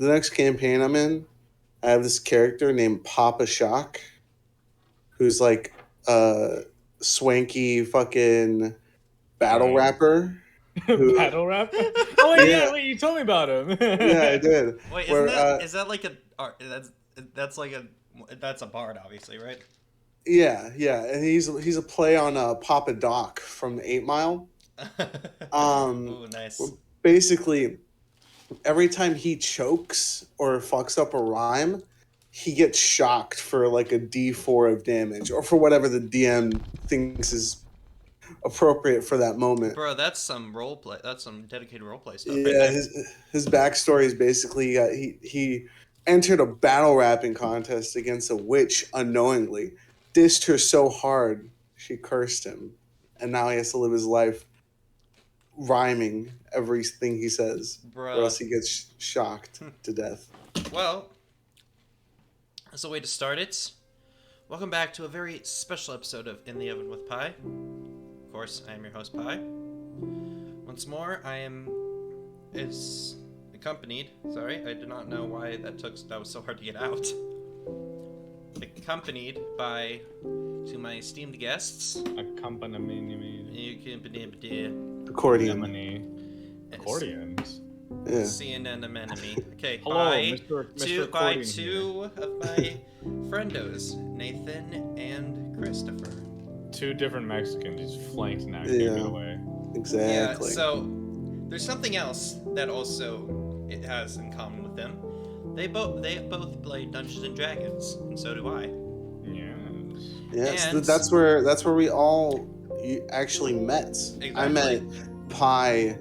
the next campaign I'm in, I have this character named Papa Shock, who's like a swanky fucking battle Right. rapper. Who, Battle rapper? Oh yeah, wait, you told me about him. yeah, I did. Wait, Where, is that like a that's like a that's a bard, obviously, right? yeah, and he's a play on Papa Doc from the 8 Mile. Ooh, nice. Basically, every time he chokes or fucks up a rhyme, he gets shocked for like a D4 of damage, or for whatever the DM thinks is appropriate for that moment. Bro, that's some role play. That's some dedicated role play stuff right Yeah, there. his backstory is basically he entered a battle rapping contest against a witch unknowingly, dissed her so hard she cursed him, and now he has to live his life rhyming everything he says, Bruh. or else he gets shocked to death. Well, as a way to start it, welcome back to a very special episode of In the Oven with Pie. Of course, I am your host, Pie. Once more, is accompanied. Sorry, I did not know why that was so hard to get out. Accompanied by two of my esteemed guests. Accordions. Yeah. Seeing an enemy. Okay, Hello, by Mr. two of my friendos, Nathan and Christopher. Two different Mexicans just flanked now. Yeah. Away. Exactly. Yeah, so there's something else that also it has in common with them. They both play Dungeons and Dragons, and so do I. Yes, And that's where we all actually met. Exactly. I met Pi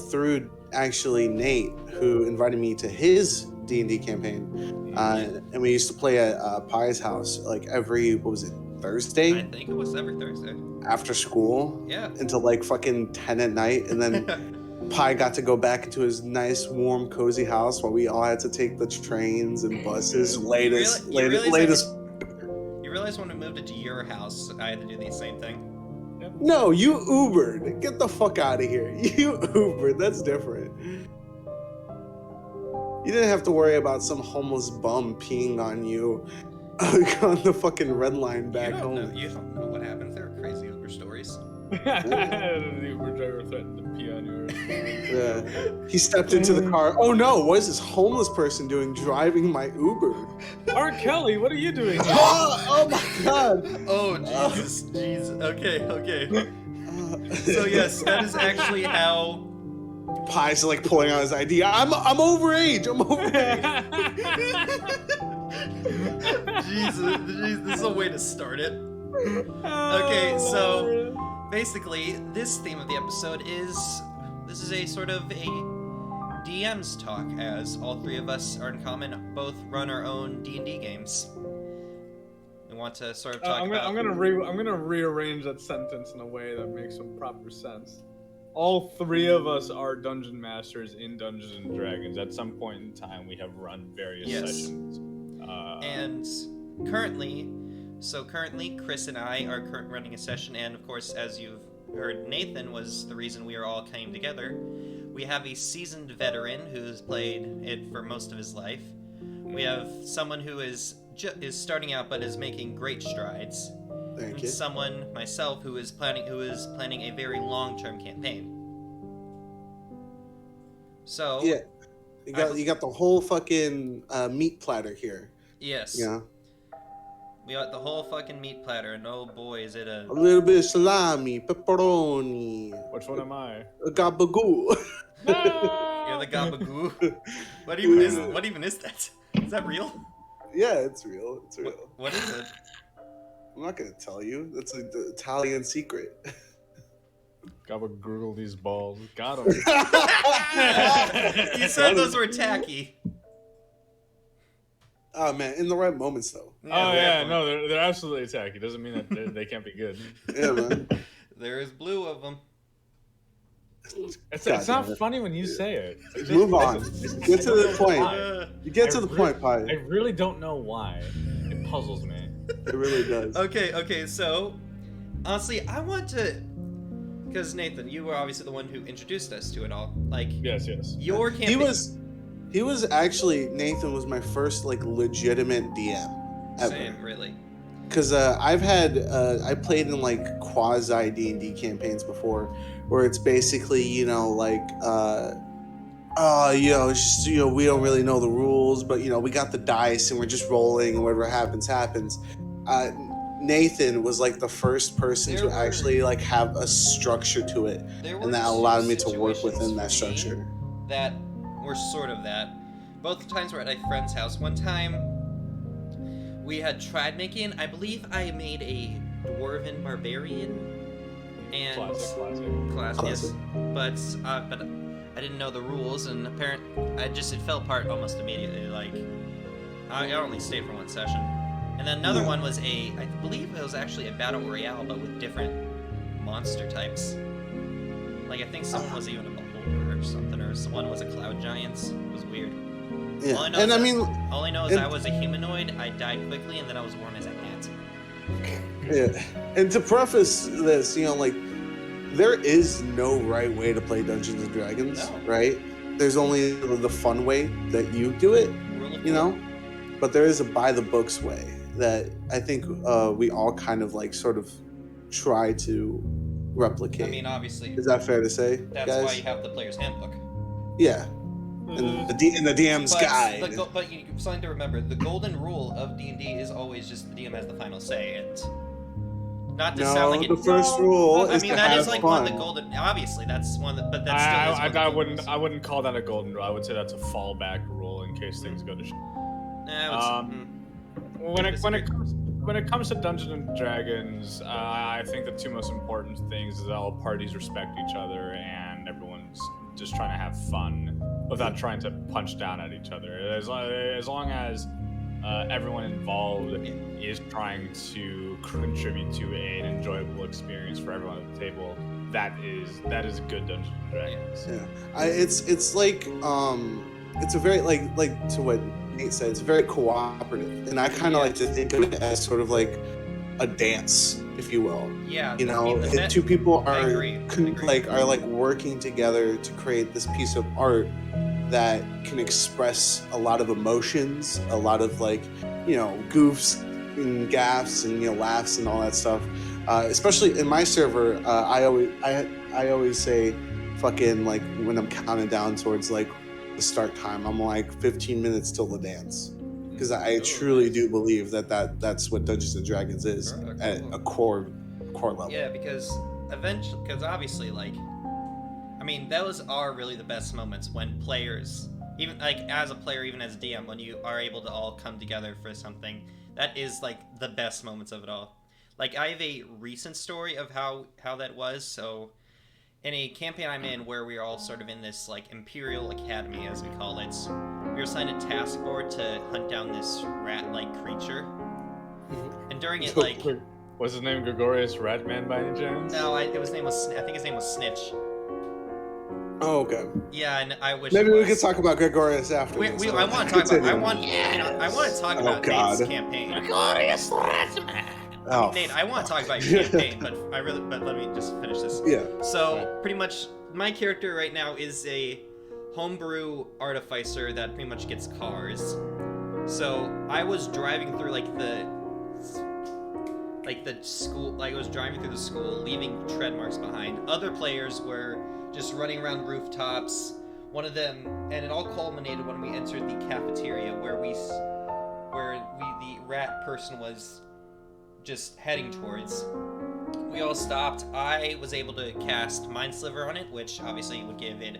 through actually Nate, who invited me to his D&D campaign, and we used to play at Pi's house like every Thursday? I think it was every Thursday after school. Yeah. Until like fucking 10 at night, and then Pi got to go back into his nice, warm, cozy house while we all had to take the trains and buses. You latest. You realize when we moved into your house, I had to do the same thing? No, you Ubered. Get the fuck out of here. You Ubered. That's different. You didn't have to worry about some homeless bum peeing on you on the fucking red line back home. You don't know what happens. There are crazy Uber stories. The Uber driver threatened to pee on yours. Yeah. He stepped into the car. Oh no, what is this homeless person doing driving my Uber? R. Kelly, what are you doing here? Oh my god. Oh, Jesus. Okay. So yes, that is actually how... Pi's like pulling out his ID. I'm overage. Jesus, this is a way to start it. Okay, so basically, this theme of the episode is a sort of a DM's talk, as all three of us are in common, both run our own D&D games. We want to sort of talk about... I'm gonna rearrange that sentence in a way that makes some proper sense. All three of us are dungeon masters in Dungeons and Dragons. At some point in time, we have run various sessions. And currently, Chris and I are running a session, and of course, as you've heard, Nathan was the reason we all came together. We have a seasoned veteran who's played it for most of his life. We have someone who is starting out but is making great strides. Thank you. Someone, myself, who is planning a very long-term campaign. So yeah, you got the whole fucking meat platter here. Yes. Yeah. We got the whole fucking meat platter, and oh boy, is it a little bit of salami, pepperoni. Which one am I? A gabagoo. You're the gabagoo. What even is that? Is that real? Yeah, it's real. It's real. What is it? I'm not gonna tell you. That's an Italian secret. Gotta Google these balls. Got them. You said those were tacky. Oh man, in the right moments though. Yeah, no, they're absolutely tacky. Doesn't mean that they can't be good. Yeah, man. There is blue of them. It's not funny when you say it. Move on. Get to the point. You get to the point, Pi. I really don't know why. It puzzles me. It really does. Okay, so honestly, I want to, because Nathan, you were obviously the one who introduced us to it all. Like, yes. Your campaign. He was actually, Nathan was my first like legitimate DM ever. Same, really. Because I played in like quasi D&D campaigns before, where it's basically like it's just, we don't really know the rules, but we got the dice and we're just rolling and whatever happens happens. Nathan was like the first person to actually like have a structure to it, and that allowed me to work within that structure. That were sort of that. Both times we're at a friend's house. One time we had tried making, I believe I made a dwarven barbarian, and classic. Yes. But I didn't know the rules, and it fell apart almost immediately. Like I only stayed for one session, and then another one was I believe it was actually a battle royale, but with different monster types. Like I think someone was even a beholder or something, or someone was a cloud giants. It was weird. Yeah, all I know is I was a humanoid. I died quickly, and then I was worn as a ant. Yeah, and to preface this, like there is no right way to play Dungeons and Dragons, right? There's only the fun way that you do it, but there is a by the books way that I think we all kind of like sort of try to replicate. I mean, obviously, is that fair to say? That's guys? why you have the player's handbook. Yeah. And the DM's guide. But you something to remember: the golden rule of D&D is always just the DM has the final say, and not to sound like the first rule. I mean, that is like fun. one of the golden. Obviously, that's one. But that still is. I wouldn't call that a golden rule. I would say that's a fallback rule in case things go to shit. When it comes to Dungeons and Dragons, I think the two most important things is that all parties respect each other and everyone's just trying to have fun without trying to punch down at each other. As long as everyone involved is trying to contribute to an enjoyable experience for everyone at the table, that is good Dungeons and Dragons. Yeah, it's like it's a very like to what Nate said, it's very cooperative, and I kind of like to think of it as sort of like a dance, if you will. Yeah, two people are are like working together to create this piece of art that can express a lot of emotions, a lot of like goofs and gaffes and laughs and all that stuff. Especially in my server, I always say, fucking like when I'm counting down towards like the start time, I'm like 15 minutes till the dance. Because I truly do believe that's what Dungeons and Dragons is at a core level. Yeah, because obviously, like, I mean, those are really the best moments when players, even like as a player, even as DM, when you are able to all come together for something, that is like the best moments of it all. Like, I have a recent story of how that was. So, in a campaign I'm in where we are all sort of in this like Imperial Academy, as we call it, we were assigned a task board to hunt down this rat-like creature. And during it, like, was his name Gregorius Ratman by any chance? No, I think his name was Snitch. Oh, okay. Yeah, and I wish maybe we could talk about Gregorius after. I want to talk about. I want to talk about Nate's campaign. Gregorius Ratman. Nate, I want to talk about your campaign, but let me just finish this. Yeah. So pretty much, my character right now is a homebrew artificer that pretty much gets cars. So I was driving through the school, like I was driving through the school, leaving tread marks behind. Other players were just running around rooftops. One of them, and it all culminated when we entered the cafeteria where the rat person was just heading towards. We all stopped. I was able to cast Mind Sliver on it, which obviously would give it,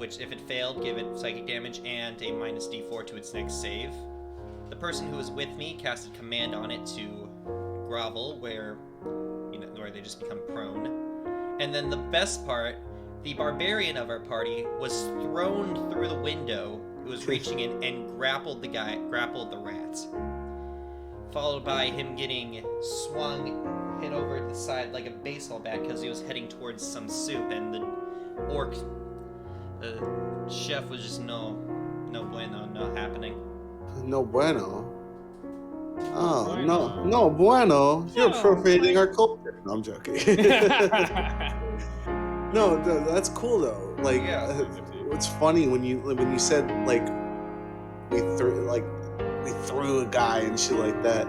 if it failed, give it psychic damage and a minus d4 to its next save. The person who was with me casted Command on it to grovel, where they just become prone. And then the best part, the barbarian of our party was thrown through the window. It was reaching in and grappled the rat. Followed by him getting hit over the side like a baseball bat because he was heading towards some soup, and the chef was just no bueno, no happening. No bueno. Oh, no bueno. You're appropriating our culture. No, I'm joking. No, that's cool though. Like, what's funny when you said like we threw a guy and shit like that.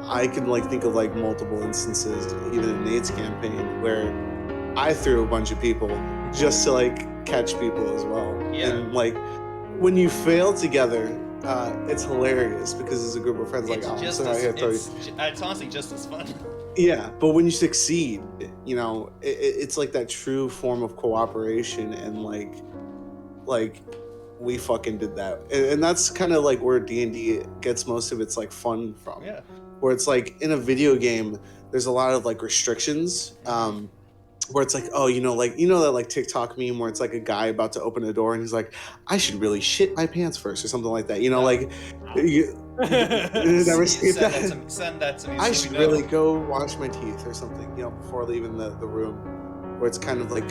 I can like think of like multiple instances, even in Nate's campaign, where I threw a bunch of people just to like catch people as well. Yeah. And like when you fail together, it's hilarious because it's a group of friends. It's like, oh, just I'm sorry, I had to tell you. it's honestly just as fun. Yeah, but when you succeed, you know, it's like that true form of cooperation, and like we fucking did that, and that's kind of like where D&D gets most of its like fun from. Yeah. Where it's like in a video game, there's a lot of like restrictions. Where it's like, oh, like that like TikTok meme where it's like a guy about to open a door and he's like, I should really shit my pants first or something like that. Like you never see that. Send that to me. I so should we know. really go wash my teeth or something, before leaving the room, where it's kind of like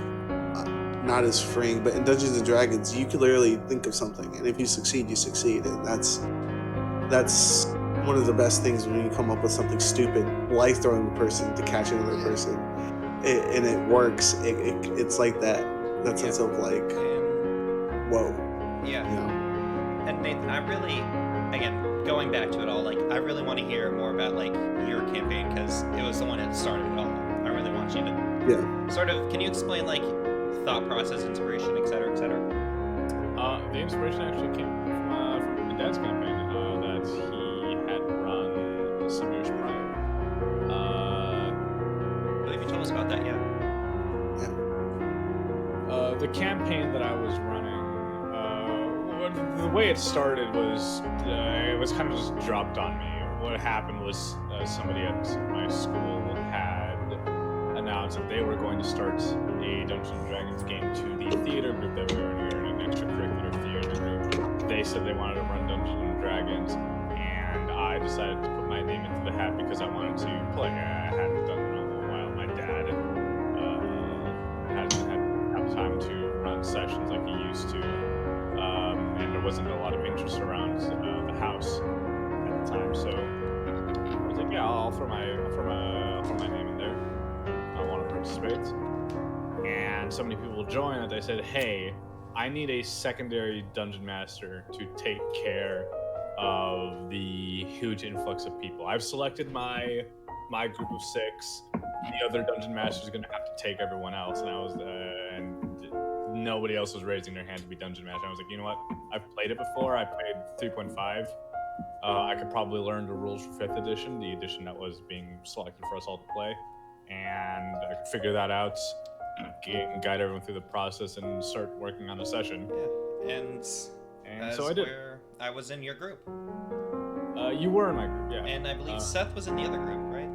not as freeing. But in Dungeons and Dragons, you can literally think of something, and if you succeed, you succeed, and that's one of the best things when you come up with something stupid, like throwing a person to catch another person, and it works. It's like that sense of like, whoa. Yeah. And Nathan, I really, again, going back to it all, like, I really want to hear more about, like, your campaign, because it was the one that started it all. I really want you to sort of, can you explain, like, thought process, inspiration, etc., etc.? The inspiration actually came from my dad's campaign that he had run some years prior. I believe you told us about that, yeah. The campaign that I was running, the way it started was it was kind of just dropped on me. What happened was somebody at my school had announced that they were going to start a Dungeons and Dragons game to the theater group that we were in, an extracurricular theater group. They said they wanted to run Dungeons and Dragons, and I decided to put my name into the hat because I wanted to play. I hadn't done it in a little while. My dad hadn't had time to run sessions like he used to. And there wasn't a lot of interest around the house at the time, so I was like, yeah, I'll throw my name in there. I want to participate. And so many people joined that they said, hey, I need a secondary dungeon master to take care of the huge influx of people. I've selected my group of 6. The other dungeon master is going to have to take everyone else, and I was and nobody else was raising their hand to be dungeon master. I was like, you know what? I've played it before. I played 3.5. I could probably learn the rules for 5th edition, the edition that was being selected for us all to play, and I could figure that out, guide everyone through the process, and start working on a session. Yeah, and so I did. I was in your group. You were in my group, yeah. And I believe Seth was in the other group, right?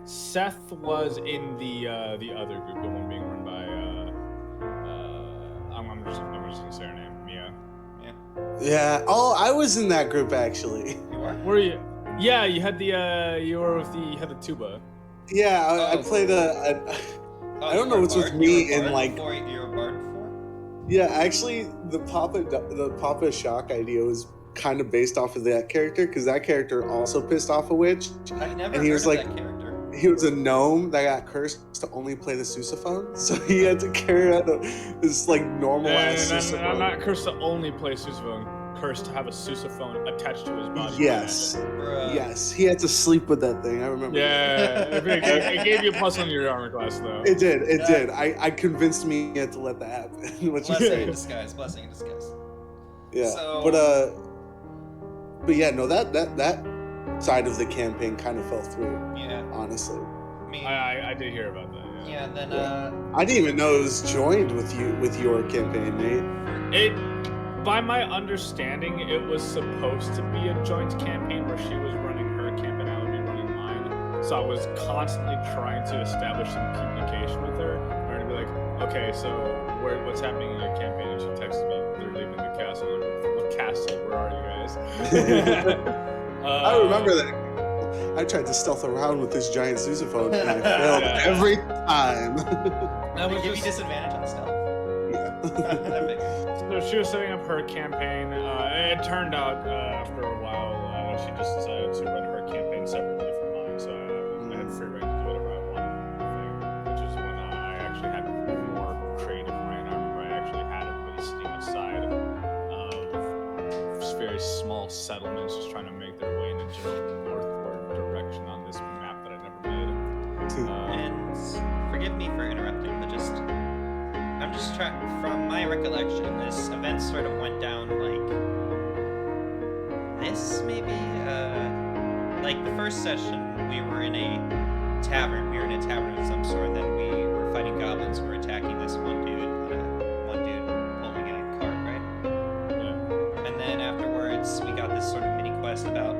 Seth was in the other group, the one being run by I'm just gonna say her name, Mia. Yeah. Oh, I was in that group actually. You were? Were you? Yeah, you had you had the tuba. Yeah, I played I don't know what's with me in like. You were bard before? Yeah, actually, the Papa Shock idea was kind of based off of that character, because that character also pissed off a witch. I never and he heard was of like, that character. He was a gnome that got cursed to only play the sousaphone, so he had to carry out this like normal ass sousaphone. I'm not cursed to only play sousaphone. Cursed to have a sousaphone attached to his body. Yes, yes, he had to sleep with that thing. I remember. Yeah, it gave you a plus on your armor class though. It did. It did. I convinced me to let that happen. Blessing in disguise. Blessing in disguise. Yeah, so... but yeah, no, that side of the campaign kind of fell through. Yeah. Honestly. I did hear about that. Yeah. And then I didn't even know it was joined with your campaign, Nate. By my understanding, it was supposed to be a joint campaign where she was running her campaign, I would be running mine. So I was constantly trying to establish some communication with her, or to be like, okay, so what's happening in your campaign? And she texted me, they're leaving the castle. What castle? Where are you guys? I remember that. I tried to stealth around with this giant sousaphone, and I failed every time. Did they give you disadvantage on stealth? Yeah. So she was setting up her campaign. It turned out after a while she just decided to run her campaign separately from mine, so I had free reign to do whatever I wanted, which is when I actually had more creative reign. I remember I actually had at least very small settlements just trying to make their way in a general northward direction on this map that I never made. And forgive me for interrupting, but I'm just trying. From my recollection, this event sort of went down like this, maybe. Like the first session, we were in a tavern. We were in a tavern of some sort. Then we were fighting goblins who were attacking this one dude pulling a cart, right? Yeah. And then afterwards, we got this sort of mini quest about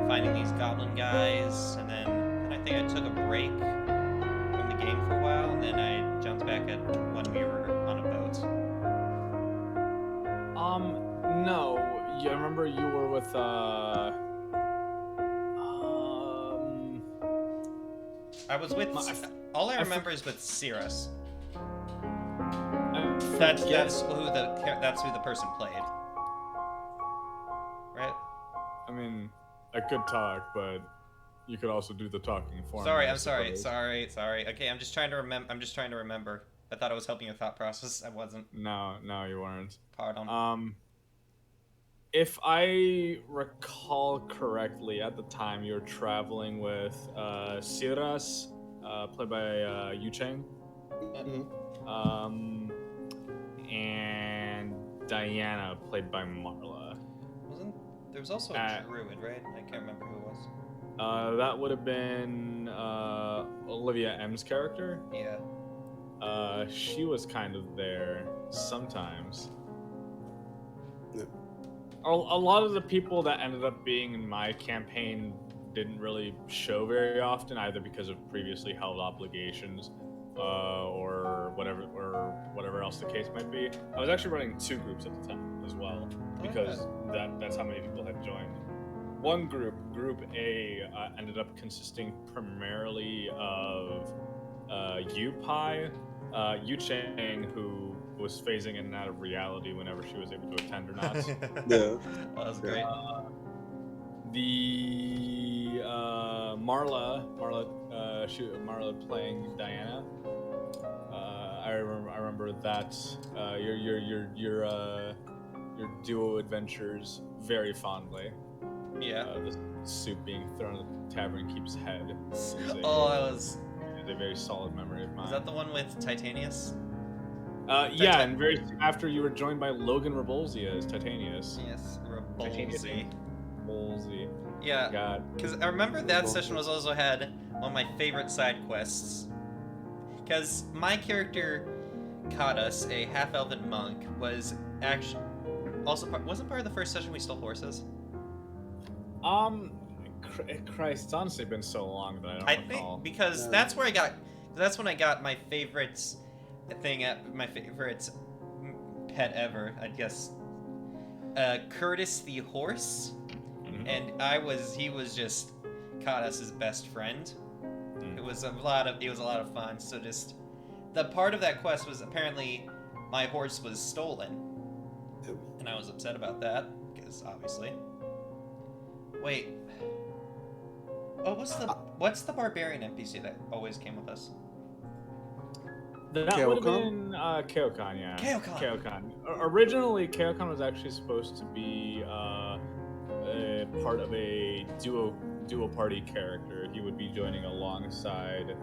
finding these goblin guys, and then I think I took a break from the game for a while, and then I jumped back at when we were on a boat. No. Yeah, I remember you were with I was with. All I remember is with Cirrus. That's who the person played. Right? I mean, I could talk, but you could also do the talking for me. Sorry. Okay, I'm just trying to remember. I thought I was helping your thought process. I wasn't. No, you weren't. Pardon. If I recall correctly, at the time you were traveling with Cirrus, played by Yu Cheng, and Diana, played by Marla. There was also a druid, right? I can't remember who it was. That would have been Olivia M's character. Yeah. She was kind of there sometimes. Yeah. A lot of the people that ended up being in my campaign didn't really show very often, either because of previously held obligations, or whatever else the case might be. I was actually running 2 groups at the time as well, because that's how many people had joined. One group A, ended up consisting primarily of Yu Cheng, who was phasing in and out of reality whenever she was able to attend or not. Yeah. That was great. The Marla playing Diana. I remember that your duo adventures very fondly. Yeah. The soup being thrown at the tavern keeps head. Is a very solid memory of mine. Is that the one with Titanius? Yeah, and very soon after you were joined by Logan Rebolzia as Titanius. Yes, Rebolzi. Yeah, because I remember that session was also had one of my favorite side quests. Because my character, Kadas, a half-elven monk, was actually also wasn't part of the first session we stole horses. Christ, it's honestly been so long that I don't recall. Think because that's when I got my favorite thing at my favorite pet ever, I guess. Curtis the horse, and he was just Kadas' best friend. It was a lot of fun. So just the part of that quest was apparently my horse was stolen, and I was upset about that because obviously. Wait. Oh, what's the barbarian NPC that always came with us? That would have been Keokan, yeah. Keokan. Originally, Keokan was actually supposed to be part of a duo party character. He would be joining alongside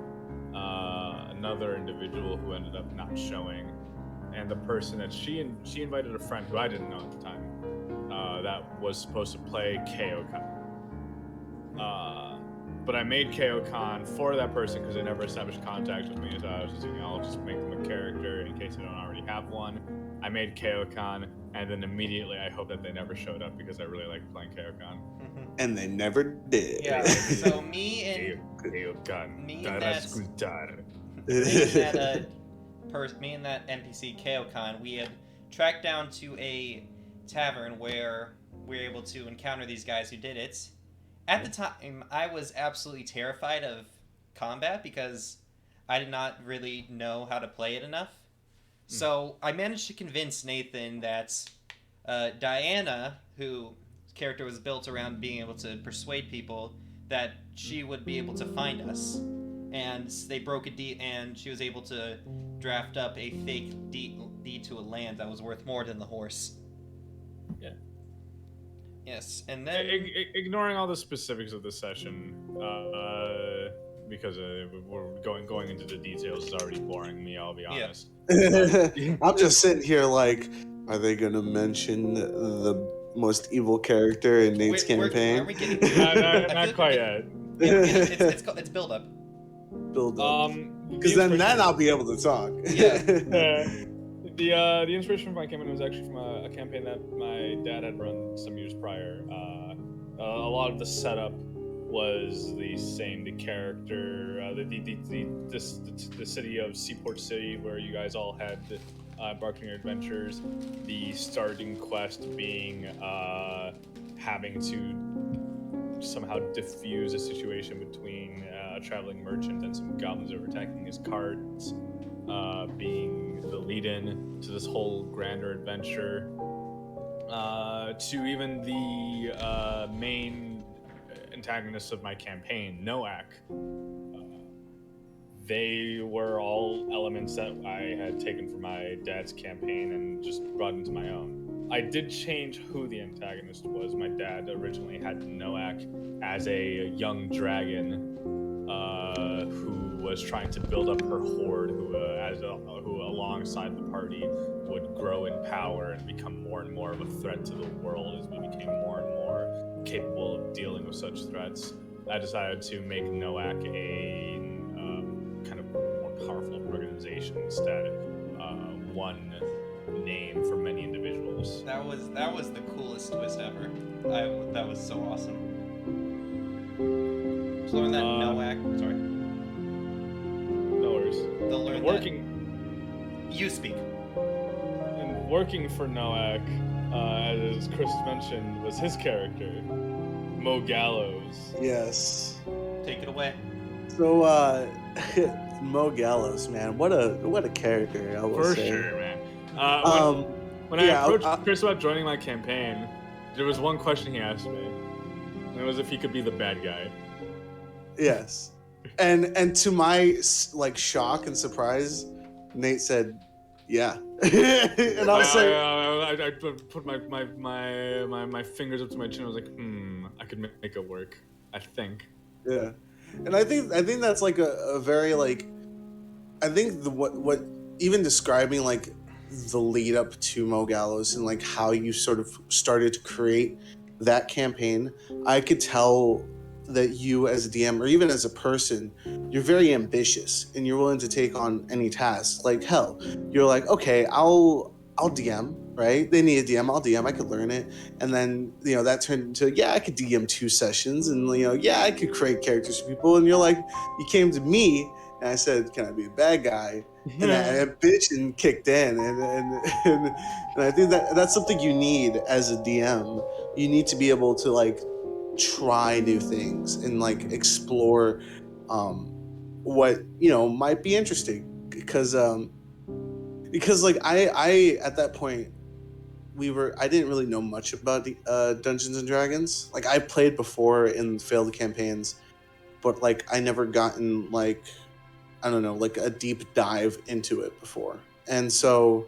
another individual who ended up not showing, and the person that she invited a friend who I didn't know at the time that was supposed to play Keokan. But I made Keokan for that person because they never established contact with me, so I was just thinking I'll just make them a character in case they don't already have one. I made Keokan, and then immediately I hope that they never showed up because I really liked playing Keokan. And they never did. Yeah. So me and that NPC Keokan, we had tracked down to a tavern where we were able to encounter these guys who did it. At the time, I was absolutely terrified of combat because I did not really know how to play it enough. So I managed to convince Nathan that Diana, whose character was built around being able to persuade people, that she would be able to find us. And they broke a deed, and she was able to draft up a fake deed to a land that was worth more than the horse. Yeah. Yes, and then Ignoring all the specifics of the session, because we're going into the details is already boring me. I'll be honest. I'm just sitting here like, are they gonna mention the most evil character in Nate's campaign? Are we getting not quite yet. Yeah, it's build up. Build up. Because The then I'll be able to talk. Yeah. The inspiration for my campaign was actually from a campaign that my dad had run some years prior. A lot of the setup was the same. The character, the city of Seaport City, where you guys all had embarked on your adventures. The starting quest being having to somehow diffuse a situation between a traveling merchant and some goblins overtaking his carts, being the lead-in to this whole grander adventure, to even the main antagonists of my campaign, Noak. They were all elements that I had taken from my dad's campaign and just brought into my own. I did change who the antagonist was. My dad originally had Noak as a young dragon who was trying to build up her horde, who alongside the party would grow in power and become more and more of a threat to the world as we became more and more capable of dealing with such threats. I decided to make Noak a kind of more powerful organization instead. One name for many individuals. That was the coolest twist ever. That was so awesome. Just learn that Noak. Sorry. No worries. They'll learn working. You speak. And working for Noak, as Chris mentioned, was his character, Mo Gallows. Yes. Take it away. So, Mo Gallows, man, what a character, I will say. For sure, man. When I approached Chris about joining my campaign, there was one question he asked me, and it was if he could be the bad guy. Yes, and to my shock and surprise, Nate said, "Yeah," and I was like, I put my fingers up to my chin. I was like, I could make it work. I think. Yeah, and I think that's like a very I think what even describing the lead up to Mo Gallows and how you sort of started to create that campaign, I could tell that you as a DM or even as a person, you're very ambitious and you're willing to take on any task. Like hell, you're like, okay, I'll DM, right? They need a DM, I'll DM, I could learn it. And then, that turned into, yeah, I could DM 2 sessions and, yeah, I could create characters for people. And you're like, you came to me and I said, can I be a bad guy? And that ambition kicked in. And I think that's something you need as a DM. You need to be able to try new things and explore what might be interesting because I at that point I didn't really know much about the Dungeons and Dragons. I played before in failed campaigns, but I never gotten I don't know, a deep dive into it before. And so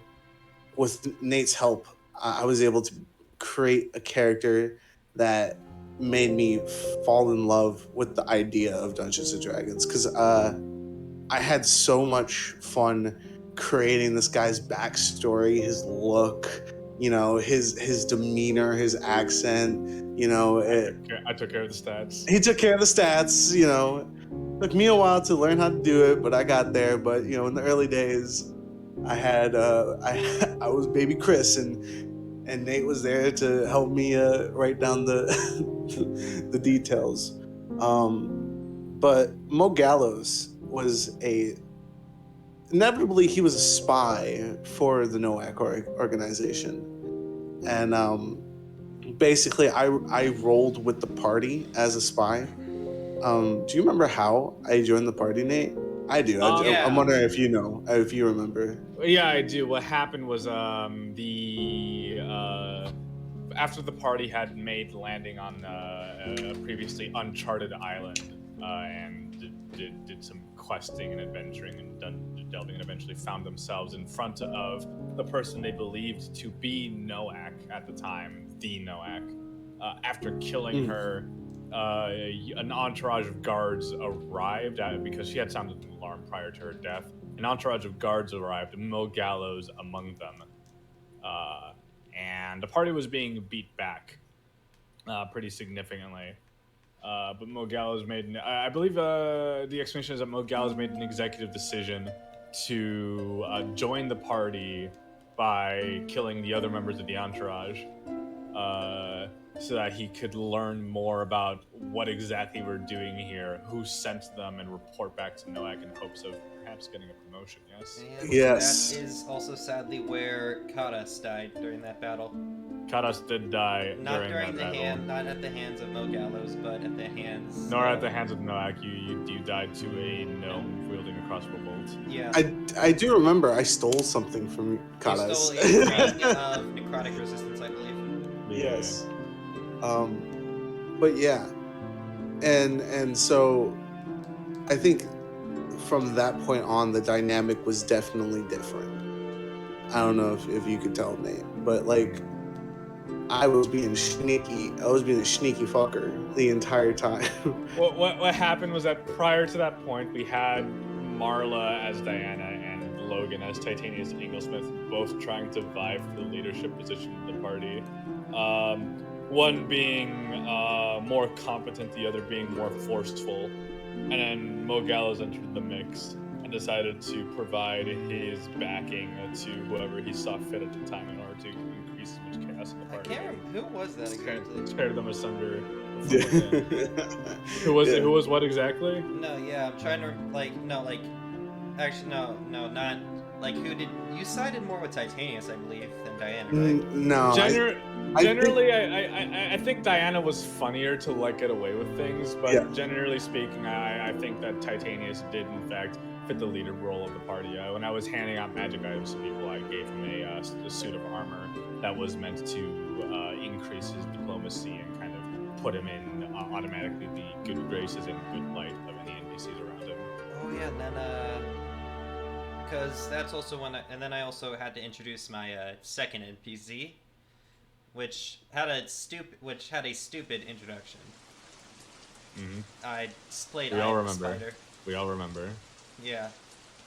with Nate's help, I was able to create a character that made me fall in love with the idea of Dungeons and Dragons because I had so much fun creating this guy's backstory, his look, his demeanor, his accent. I took care of the stats. He took care of the stats. Took me a while to learn how to do it, but I got there. But in the early days, I had I was baby Chris and Nate was there to help me write down the details. But Mo Gallows was inevitably he was a spy for the Noak organization, and basically I rolled with the party as a spy. Do you remember how I joined the party, Nate? I do. Yeah. I'm wondering if you remember. Yeah, I do. What happened was after the party had made landing on a previously uncharted island and did some questing and adventuring and delving and eventually found themselves in front of the person they believed to be Noak at the time, the Noak. after killing her, an entourage of guards arrived because she had sounded an alarm prior to her death. An entourage of guards arrived, Mo Gallows among them. And the party was being beat back pretty significantly. But Mo Gallows I believe the explanation is that Mo Gallows made an executive decision to join the party by killing the other members of the entourage, so that he could learn more about what exactly we're doing here, who sent them, and report back to Noak in hopes of perhaps getting a promotion. Yes. And Yes. that is also sadly where Kadas died during that battle. Kadas did die Not during that battle. not at the hands of Mo Gallows, but at the hands. Nor at the hands of Noak. You died to a gnome wielding a crossbow bolt. Yeah. I do remember I stole something from You Kadas. stole a ring of necrotic resistance, I believe. Yes. But yeah, and so I think from that point on, the dynamic was definitely different. I don't know if you could tell, Nate, but like I was being sneaky. I was being a sneaky fucker the entire time. What happened was that prior to that point, we had Marla as Diana and Logan as Titanius Inglesmith, both trying to vie for the leadership position of the party. One being more competent, the other being more forceful. And then Mo Gallows entered the mix and decided to provide his backing to whoever he saw fit at the time in order to increase as much chaos in the I party. can't remember. Who was that exactly? Tear them asunder. Who was what exactly? No, yeah, I'm trying to, actually, no, not, who did, you sided more with Titanius, I believe, than Diana, right? No. Generally, I think Diana was funnier to get away with things, but Yeah. generally speaking, I think that Titanius did in fact fit the leader role of the party. When I was handing out magic items to people, I gave him a suit of armor that was meant to increase his diplomacy and kind of put him in automatically the good graces and good light of any NPCs around him. Oh, yeah, and then, because that's also and then I also had to introduce my second NPC, which had a stupid introduction. Mm-hmm. I played We all Iron remember. Spider. We all remember. Yeah.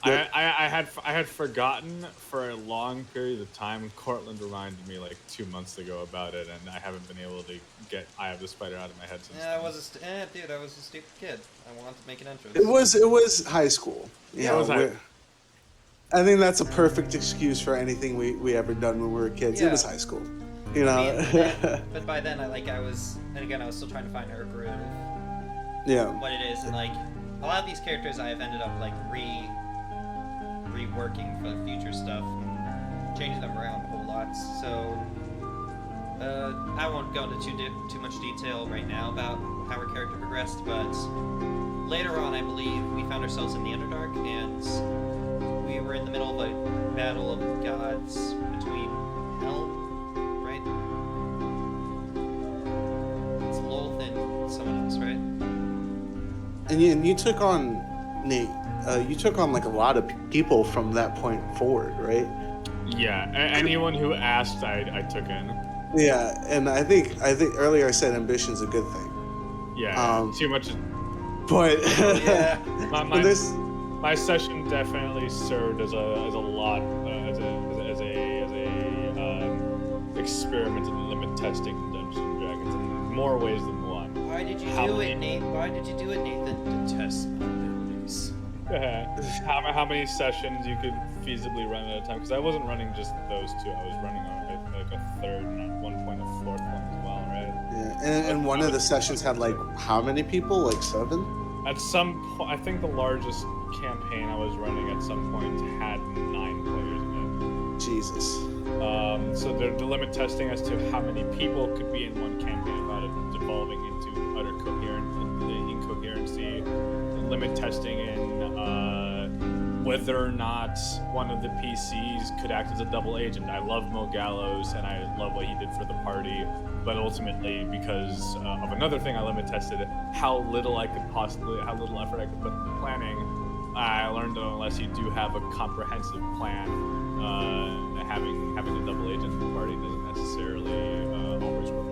I had forgotten for a long period of time. Cortland reminded me 2 months ago about it, and I haven't been able to get Eye of the Spider out of my head since. Yeah, I was a stupid kid. I wanted to make an entrance. It was high school. Yeah, it was high. I think that's a perfect excuse for anything we ever done when we were kids. Yeah. It was high school. You know. But by then, I was still trying to find her groove. Yeah. What it is, and a lot of these characters I have ended up reworking for the future stuff, and changing them around a whole lot. So I won't go into too much detail right now about how her character progressed, but later on, I believe we found ourselves in the Underdark, and we were in the middle of a battle of gods between hell, right? It's Lolth and someone else, right? And you took on, Nate, you took on a lot of people from that point forward, right? Yeah, anyone who asked, I took in. Yeah, and I think earlier I said ambition's a good thing. Yeah, too much. But Yeah. My session definitely served as a experiment in limit testing in Dungeons and Dragons in more ways than one. Why did you do it, Nate? Why did you do it, Nathan? To test my abilities. How many sessions you could feasibly run at a time? Because I wasn't running just those two. I was running a third and at one point a fourth one as well, right? Yeah, and one of the sessions had how many people? 7? At some point, I think the largest campaign I was running at some point had 9 players in Jesus. it. So the limit testing as to how many people could be in one campaign without it devolving into utter incoherency. The limit testing in whether or not one of the PCs could act as a double agent. I love Mo Gallows and I love what he did for the party, but ultimately, because of another thing I limit tested, how little effort I could put into planning, I learned that unless you do have a comprehensive plan, having a double agent in the party doesn't necessarily always work.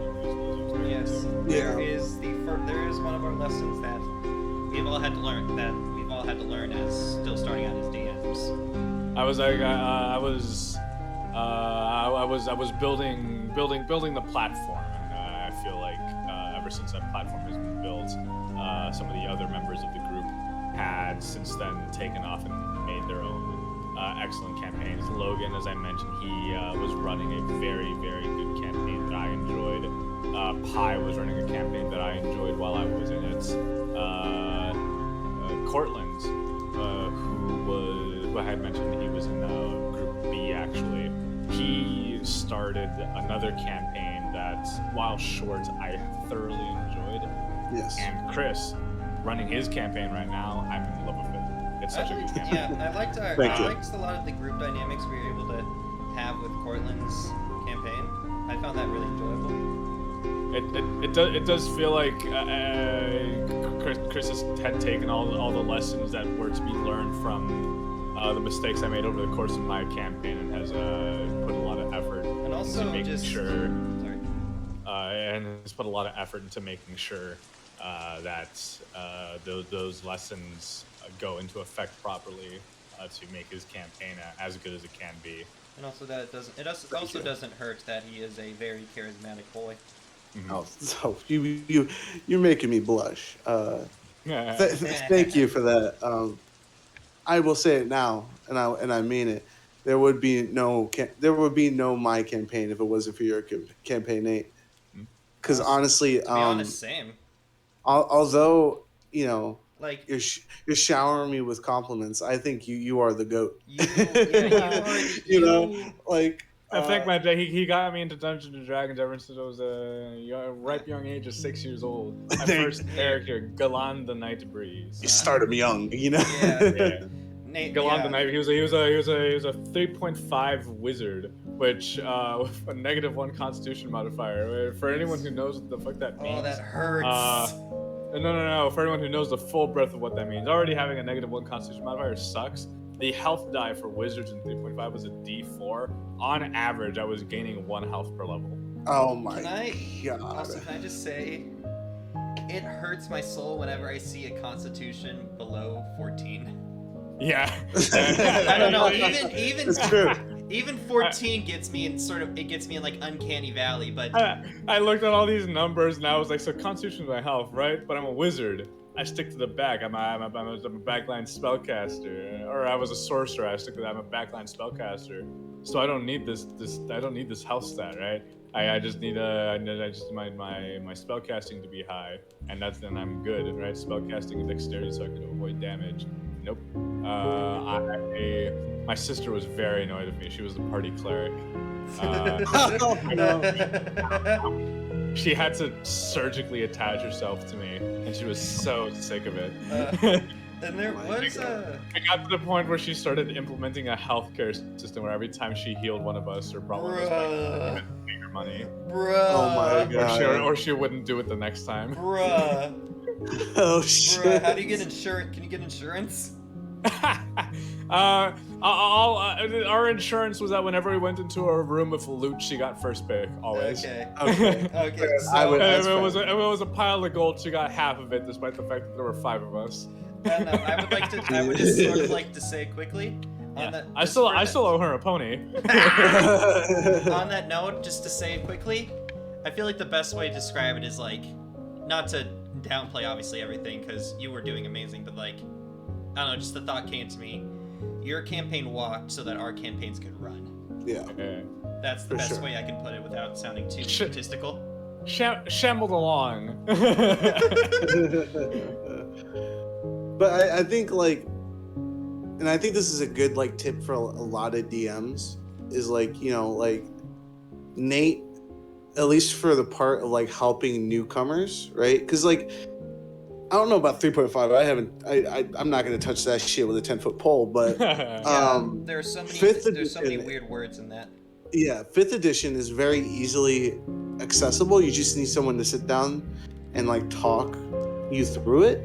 one of our lessons that we've all had to learn as still starting out as DMs. I was building the platform, and I feel like ever since that platform has been built, some of the other members of the group had since then taken off and made their own excellent campaigns. Logan, as I mentioned, he was running a very, very good campaign that I enjoyed. Pi was running a campaign that I enjoyed while I was in it. Cortland, who I had mentioned, he was in Group B actually. He started another campaign that, while short, I thoroughly enjoyed. Yes. And Chris, running his campaign right now, I'm in love with it. It's such a good campaign. Yeah, I liked a lot of the group dynamics we were able to have with Cortland's campaign. I found that really enjoyable. It does feel like Chris had taken all the lessons that were to be learned from the mistakes I made over the course of my campaign, and has put a lot of effort And also into making just sure, sorry. and has put a lot of effort into making sure that those lessons go into effect properly to make his campaign as good as it can be. And also that it also doesn't hurt that he is a very charismatic boy. Mm-hmm. Oh, so you're making me blush. Thank you for that. I will say it now, and I mean it. There would be no my campaign if it wasn't for your campaign, Nate. Because honestly, To be honest, same. although Like you're showering me with compliments, I think you are the GOAT. I think my he got me into Dungeons and Dragons ever since I was a ripe young age of 6 years old. My first character, Galan the Night Breeze. You started me young, Yeah. Galan the Night. He was a 3.5 wizard, which with a -1 Constitution modifier. For anyone who knows what the fuck that means. Oh, that hurts. No. For anyone who knows the full breadth of what that means, already having a -1 Constitution modifier sucks. The health die for wizards in 3.5 was a D4. On average, I was gaining 1 health per level. Oh my god. Also, can I just say, it hurts my soul whenever I see a Constitution below 14. Yeah. I don't know. Even it's true. Even 14 gets me in like uncanny valley, but I looked at all these numbers and I was like, so Constitution is my health, right? But I'm a wizard. I stick to the back. I'm a backline spellcaster, or I was a sorcerer. I'm a backline spellcaster. So I don't need this health stat, right? I just need my spellcasting to be high, and then I'm good, right? Spellcasting and dexterity, so I can avoid damage. Nope. My sister was very annoyed with me. She was the party cleric. She had to surgically attach herself to me, and she was so sick of it. And there was I got to the point where she started implementing a healthcare system where every time she healed one of us or brought one of us back, she would pay her money. Bruh. Oh my god. Or she wouldn't do it the next time. Bruh. Oh shit. Bruh, how do you get insurance? Can you get insurance? Our insurance was that whenever we went into a room with loot, she got first pick always. Okay. So, if it was a pile of gold, she got half of it, despite the fact that there were 5 of us. I would just sort of like to say quickly. I still owe her a pony. On that note, just to say it quickly, I feel like the best way to describe it is like, not to downplay obviously everything because you were doing amazing, but like, I don't know, just the thought came to me. Your campaign walked so that our campaigns could run. Yeah. That's the best way I can put it without sounding too statistical. Shambled along. But I think and I think this is a good tip for a lot of DMs is Nate, at least for the part of helping newcomers, right? Because I don't know about 3.5. I'm not gonna touch that shit with a 10-foot pole, but there's so many weird words in that. Yeah, 5th edition is very easily accessible. You just need someone to sit down and talk you through it.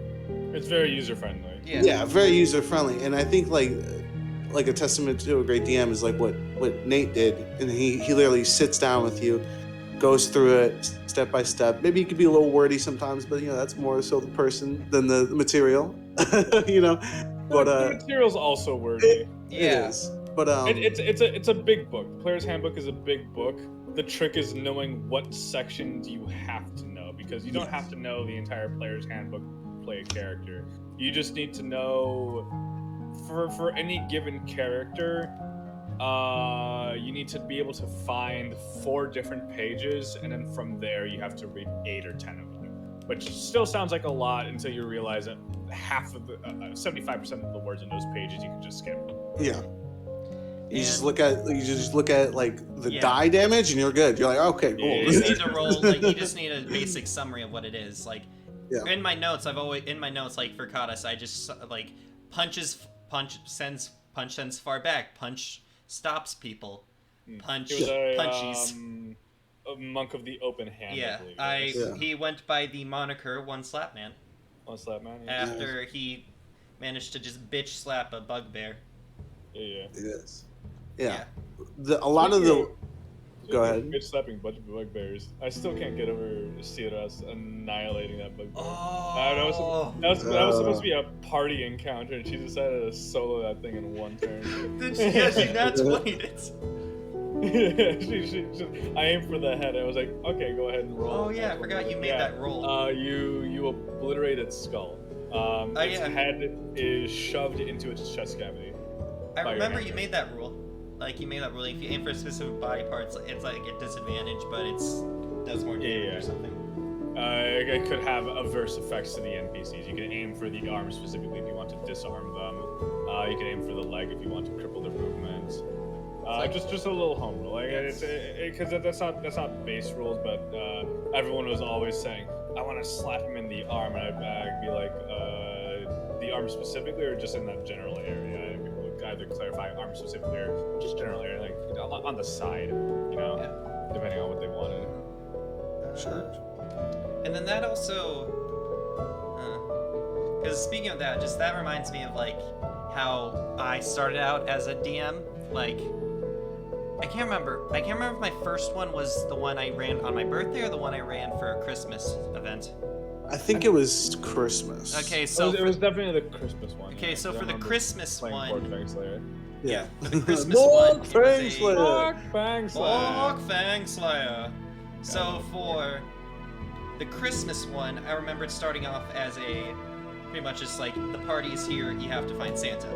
It's very user friendly. Yeah, very user friendly, and I think a testament to a great DM is what Nate did, and he literally sits down with you, goes through it step by step. Maybe it could be a little wordy sometimes, but that's more so the person than the material. But the material's also wordy. it Yeah. is. But It's a big book. The Player's Handbook is a big book. The trick is knowing what sections you have to know, because you don't have to know the entire Player's Handbook to play a character. You just need to know for any given character. You need to be able to find 4 different pages, and then from there you have to read 8 or 10 of them, which still sounds like a lot until you realize that half of the 75% of the words in those pages you can just skip. Yeah. You just look at like the die damage, and you're good. You're like, okay, cool. You just need to roll. Like, you just need a basic summary of what it is. Like, in my notes, like for Kadas, I just like punch sends far back, punch stops people, punch punchies. A monk of the open hand. Yeah, he went by the moniker One Slap Man. One Slap Man. Yeah. After he managed to just bitch slap a bugbear. Yeah. Yes. Yeah. A lot of the. Go ahead. Bitch slapping bugbears. I still can't get over Sierra's annihilating that bugbear. Oh. That was supposed to be a party encounter, and she decided to solo that thing in one turn. She not played it. I aimed for the head. I was like, okay, go ahead and roll. Oh yeah, I forgot you made that roll. You obliterate its skull. Its head is shoved into its chest cavity. I remember you made that rule. Like, you made that rule. If you aim for specific body parts, it's like a disadvantage, but does more damage or something. It could have adverse effects to the NPCs. You can aim for the arm specifically if you want to disarm them. You can aim for the leg if you want to cripple their movements. Just a little home rule. Like, because that's not base rules, but everyone was always saying, I want to slap him in the arm, and I'd be like, the arm specifically, or just in that general area. And people would either clarify arm specifically or just general area, like on the side, depending on what they wanted. Sure. And then that also, because speaking of that, that reminds me of like how I started out as a DM. Like, I can't remember if my first one was the one I ran on my birthday or the one I ran for a Christmas event. I think it was Christmas. Okay, so it was definitely the Christmas one. Okay, so for the Christmas one, Pork Fang Slayer. Yeah, for the Christmas one, Pork Fang Slayer. Pork Fang Slayer. So for the Christmas one, I remembered starting off as pretty much just like, the party is here, you have to find Santa.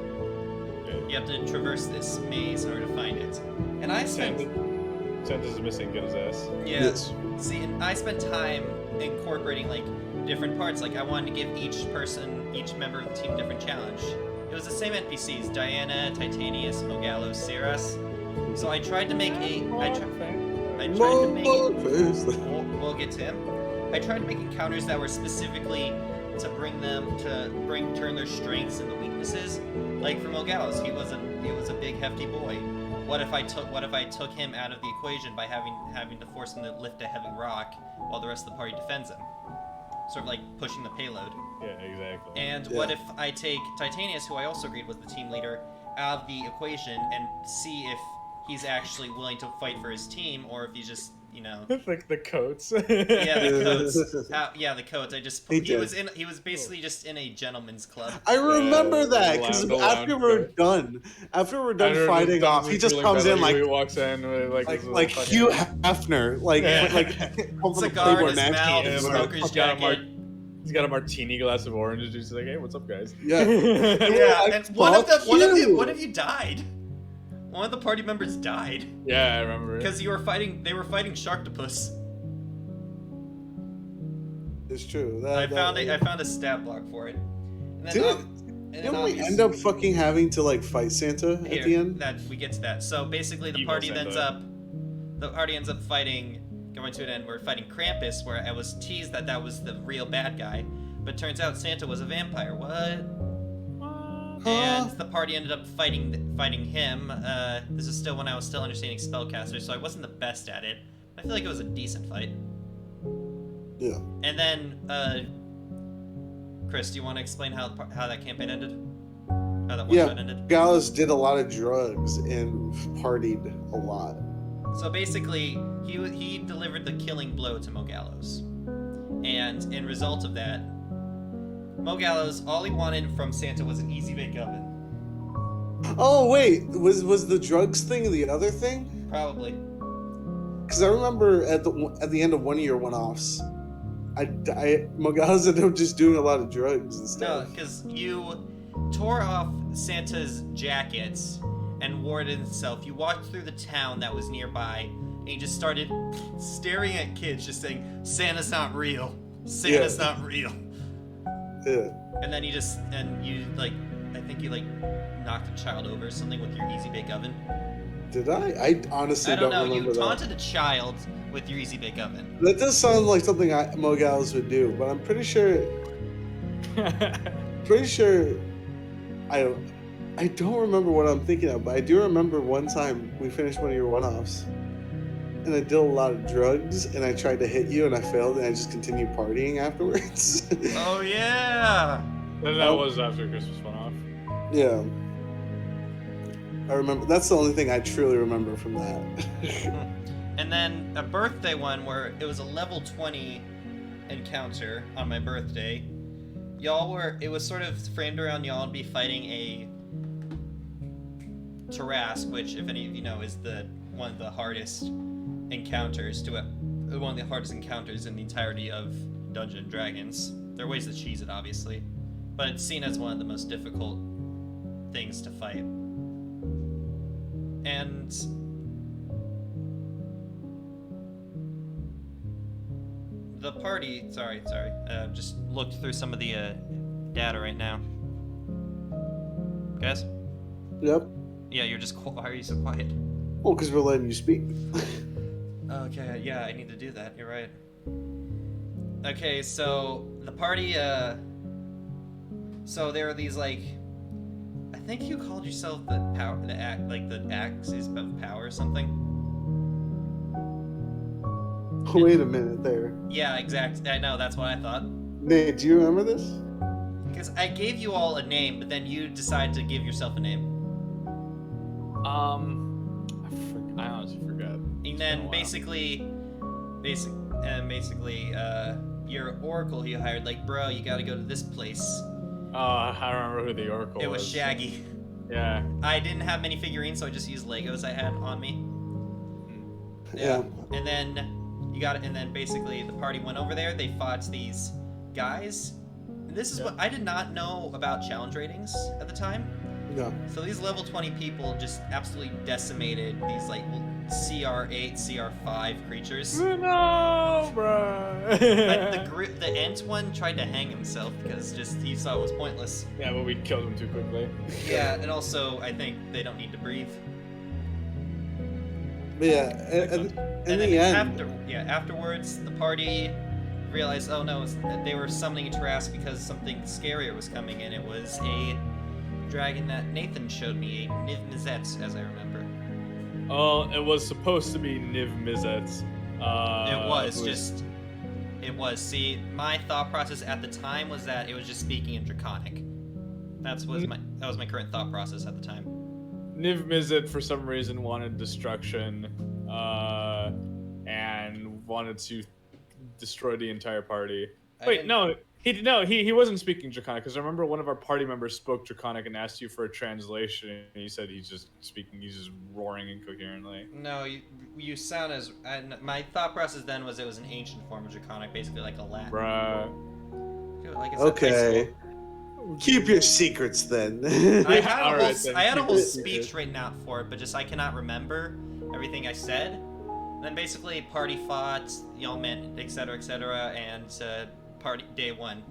You have to traverse this maze in order to find it. And I spent... Santa's missing, get his ass. Yeah. Yes. See, and I spent time incorporating, like, different parts. Like, I wanted to give each member of the team a different challenge. It was the same NPCs, Diana, Titanius, Mogalos, Ceras. So I tried to make we'll get to him. I tried to make encounters that were specifically to turn their strengths into weaknesses. Like for Mogalos, he was a big hefty boy. What if I took him out of the equation by having to force him to lift a heavy rock while the rest of the party defends him? Sort of like pushing the payload. Yeah, exactly. And what if I take Titanius, who I also agreed was the team leader, out of the equation and see if he's actually willing to fight for his team, or if he's just, like the coats. Yeah, the coats. The coats. He was basically just in a gentleman's club. I remember that, because after we're done fighting off, he just comes in like, he walks in like Hugh Hefner, like cigar in his mouth, smoker's jacket. He's got a martini glass of orange juice. He's like, hey, what's up, guys? Yeah. And one of you died. One of the party members died. Yeah, I remember. Because they were fighting Sharktopus. It's true. I found a stat block for it. And then didn't we end up fucking having to like fight Santa at the end? We get to that. So basically, the party ends up fighting. Going to an end, we're fighting Krampus, where I was teased that was the real bad guy, but turns out Santa was a vampire. What? And the party ended up fighting him. This is still when I was still understanding spellcaster, so I wasn't the best at it. I feel like it was a decent fight. Yeah. And then, Chris, do you want to explain how that campaign ended? How that one-shot ended? Gallus did a lot of drugs and partied a lot. So basically, he delivered the killing blow to Mogallows. And in result of that, Mogallows, all he wanted from Santa was an easy bake oven. Oh wait, was the drugs thing the other thing? Probably. Because I remember at the end of one of your one-offs, Mogal's ended up just doing a lot of drugs and No, stuff. because you tore off Santa's jackets and wore it himself. You walked through the town that was nearby, and you just started staring at kids, just saying, "Santa's not real. Santa's not real." Yeah. And then I think you knocked a child over or something with your easy bake oven. Did I? I honestly I don't know. remember You that. taunted a child with your easy bake oven. That does sound like something Mogals would do, but I'm pretty sure. I don't remember what I'm thinking of, but I do remember one time we finished one of your one-offs, and I did a lot of drugs, and I tried to hit you, and I failed, and I just continued partying afterwards. Oh yeah. That was after Christmas one-off. Yeah. I remember. That's the only thing I truly remember from that. And then a birthday one where it was a level 20 encounter on my birthday. It was sort of framed around y'all be fighting a Tarrasque, which, if any of you know, is one of the hardest encounters in the entirety of Dungeons and Dragons. There are ways to cheese it, obviously, but it's seen as one of the most difficult things to fight. And the party, sorry, just looked through some of the data right now. Guys? Yep. Yeah, why are you so quiet? Well, because we're letting you speak. Okay, yeah, I need to do that, you're right. Okay, so the party, so there are these, I think you called yourself the axes of power or something? Wait a minute there. Yeah, exactly. I know, that's what I thought. Nate, do you remember this? Because I gave you all a name, but then you decided to give yourself a name. I honestly forgot. And then basically, your oracle you hired, bro, you gotta go to this place. I remember who the Oracle was. It was Shaggy. Yeah. I didn't have many figurines, so I just used Legos I had on me. Yeah. And then basically the party went over there. They fought these guys. And this is what I did not know about challenge ratings at the time. No. So these level 20 people just absolutely decimated these CR8, CR5 creatures. No, bro. The Ent one tried to hang himself because he saw it was pointless. Yeah, but we killed him too quickly. Yeah, and also I think they don't need to breathe. But yeah, in the end. Afterwards, the party realized, oh no, they were summoning a Tarrasque because something scarier was coming, and it was a dragon that Nathan showed me, a Niv Mizzet, as I remember. Oh, it was supposed to be Niv Mizzet. It was. See, my thought process at the time was that it was just speaking in Draconic. That was my current thought process at the time. Niv Mizzet, for some reason, wanted destruction, and wanted to destroy the entire party. He wasn't speaking Draconic, because I remember one of our party members spoke Draconic and asked you for a translation, and he said he's just roaring incoherently. No, you sound as... my thought process then was it was an ancient form of Draconic, basically like a Latin. Bruh. Okay. Keep your secrets then. I had a whole speech written out for it, but I cannot remember everything I said. And then basically party fought, y'all met, etc., and party day one.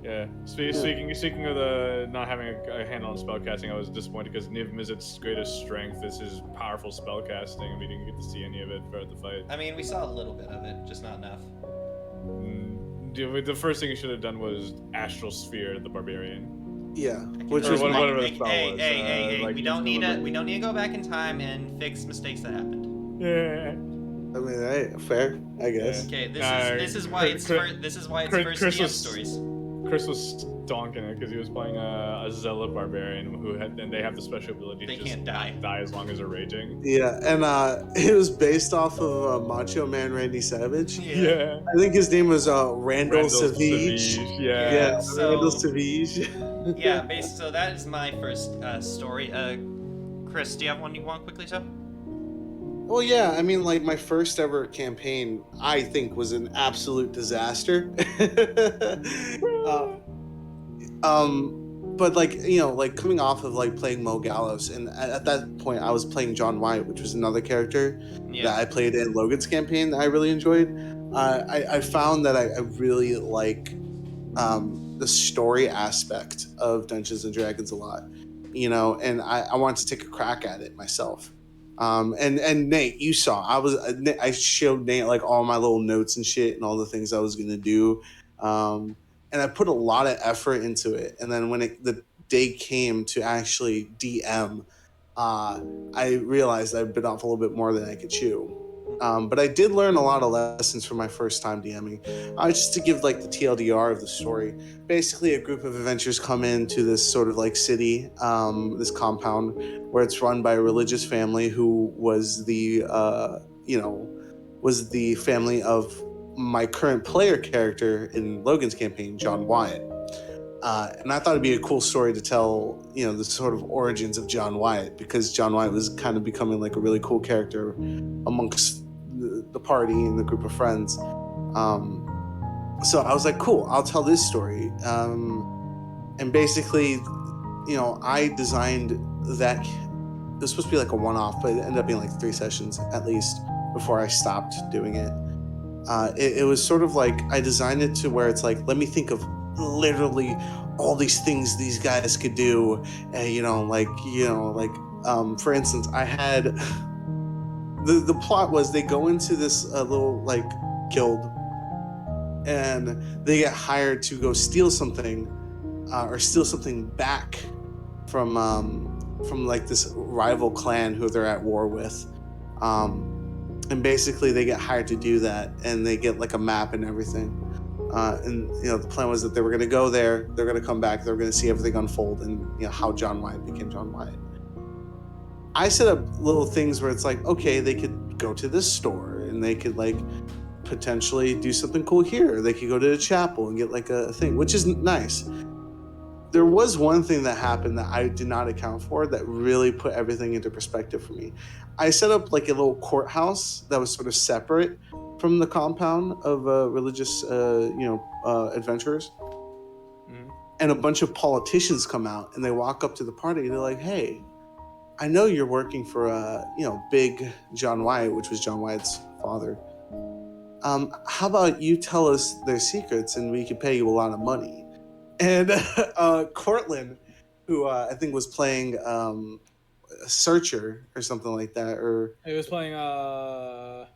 Yeah. Speaking of the not having a handle on spellcasting, I was disappointed because Niv Mizzet's greatest strength is his powerful spellcasting, and we didn't get to see any of it throughout the fight. I mean, we saw a little bit of it, just not enough. The first thing you should have done was Astral Sphere the Barbarian. Yeah, which was whatever the spell was. Hey! We don't need to go back in time and fix mistakes that happened. Yeah. I mean, fair, I guess. Okay, this is why it's first GM stories. Chris was stonking it because he was playing a Zealot barbarian and they have the special ability They to just can't die. die as long as they're raging. Yeah, and it was based off of Macho Man Randy Savage. Yeah. I think his name was Randall Savage. Yeah. Yeah, so Randall Savage. yeah, so that is my first story. Chris, do you have one you want quickly, so? Well, yeah, I mean, like, my first ever campaign, I think, was an absolute disaster. But, like, you know, like, coming off of, like, playing Mo Gallows, and at that point, I was playing John White, which was another character that I played in Logan's campaign that I really enjoyed. I found that I really like the story aspect of Dungeons and Dragons a lot, you know, and I wanted to take a crack at it myself. And Nate, you saw I showed Nate like all my little notes and shit and all the things I was gonna do, and I put a lot of effort into it. And then when the day came to actually DM, I realized I bit off a little bit more than I could chew. But I did learn a lot of lessons from my first time DMing. Just to give like the TLDR of the story, basically a group of adventurers come into this sort of like city, this compound where it's run by a religious family who was was the family of my current player character in Logan's campaign, John Wyatt. And I thought it'd be a cool story to tell, you know, the sort of origins of John Wyatt, because John Wyatt was kind of becoming like a really cool character amongst the party and the group of friends. So I was like, cool, I'll tell this story. And basically, you know, I designed that. It was supposed to be like a one-off, but it ended up being like 3 sessions at least before I stopped doing it. It was sort of like I designed it to where it's like, let me think of literally all these things these guys could do. For instance, I had the plot was they go into this little like guild and they get hired to go steal something or steal something back from like this rival clan who they're at war with. And basically they get hired to do that, and they get like a map and everything. And you know, the plan was that they were going to go there, they're going to come back, they're going to see everything unfold, and you know how John Wyatt became John Wyatt. I set up little things where it's like, okay, they could go to this store and they could like potentially do something cool here. They could go to a chapel and get like a thing, which is nice. There was one thing that happened that I did not account for that really put everything into perspective for me. I set up like a little courthouse that was sort of separate from the compound of religious, adventurers. Mm-hmm. And a bunch of politicians come out and they walk up to the party and they're like, hey, I know you're working for, big John Wyatt, which was John Wyatt's father. How about you tell us their secrets and we can pay you a lot of money? And Cortland, who I think was playing Searcher or something like that, or he was playing not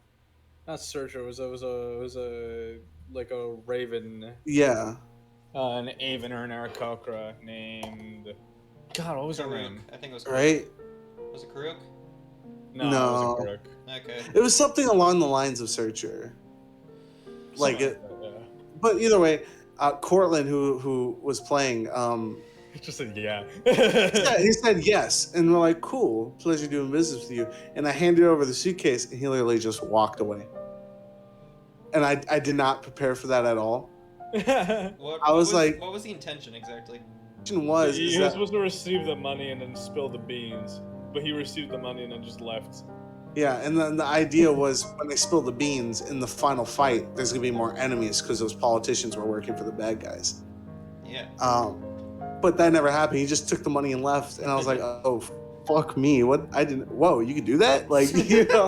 Searcher. It was a like a Raven. Yeah. An Aven or an Aarakocra named. God, what was her name? I think it was Karuk. Right. Was it Karuk? No, it wasn't Karuk. Okay. It was something along the lines of Searcher. Like it. That, yeah. But either way, Cortland, who was playing, he just said yeah. He said yes, and we're like, cool, pleasure doing business with you. And I handed over the suitcase, and he literally just walked away. And I did not prepare for that at all. What was the intention exactly? He was supposed to receive the money and then spill the beans, but he received the money and then just left. Yeah, and then the idea was when they spill the beans in the final fight, there's gonna be more enemies because those politicians were working for the bad guys. Yeah. But that never happened. He just took the money and left, and I was like, oh, fuck me. What? I didn't. Whoa, you could do that? Like, you know?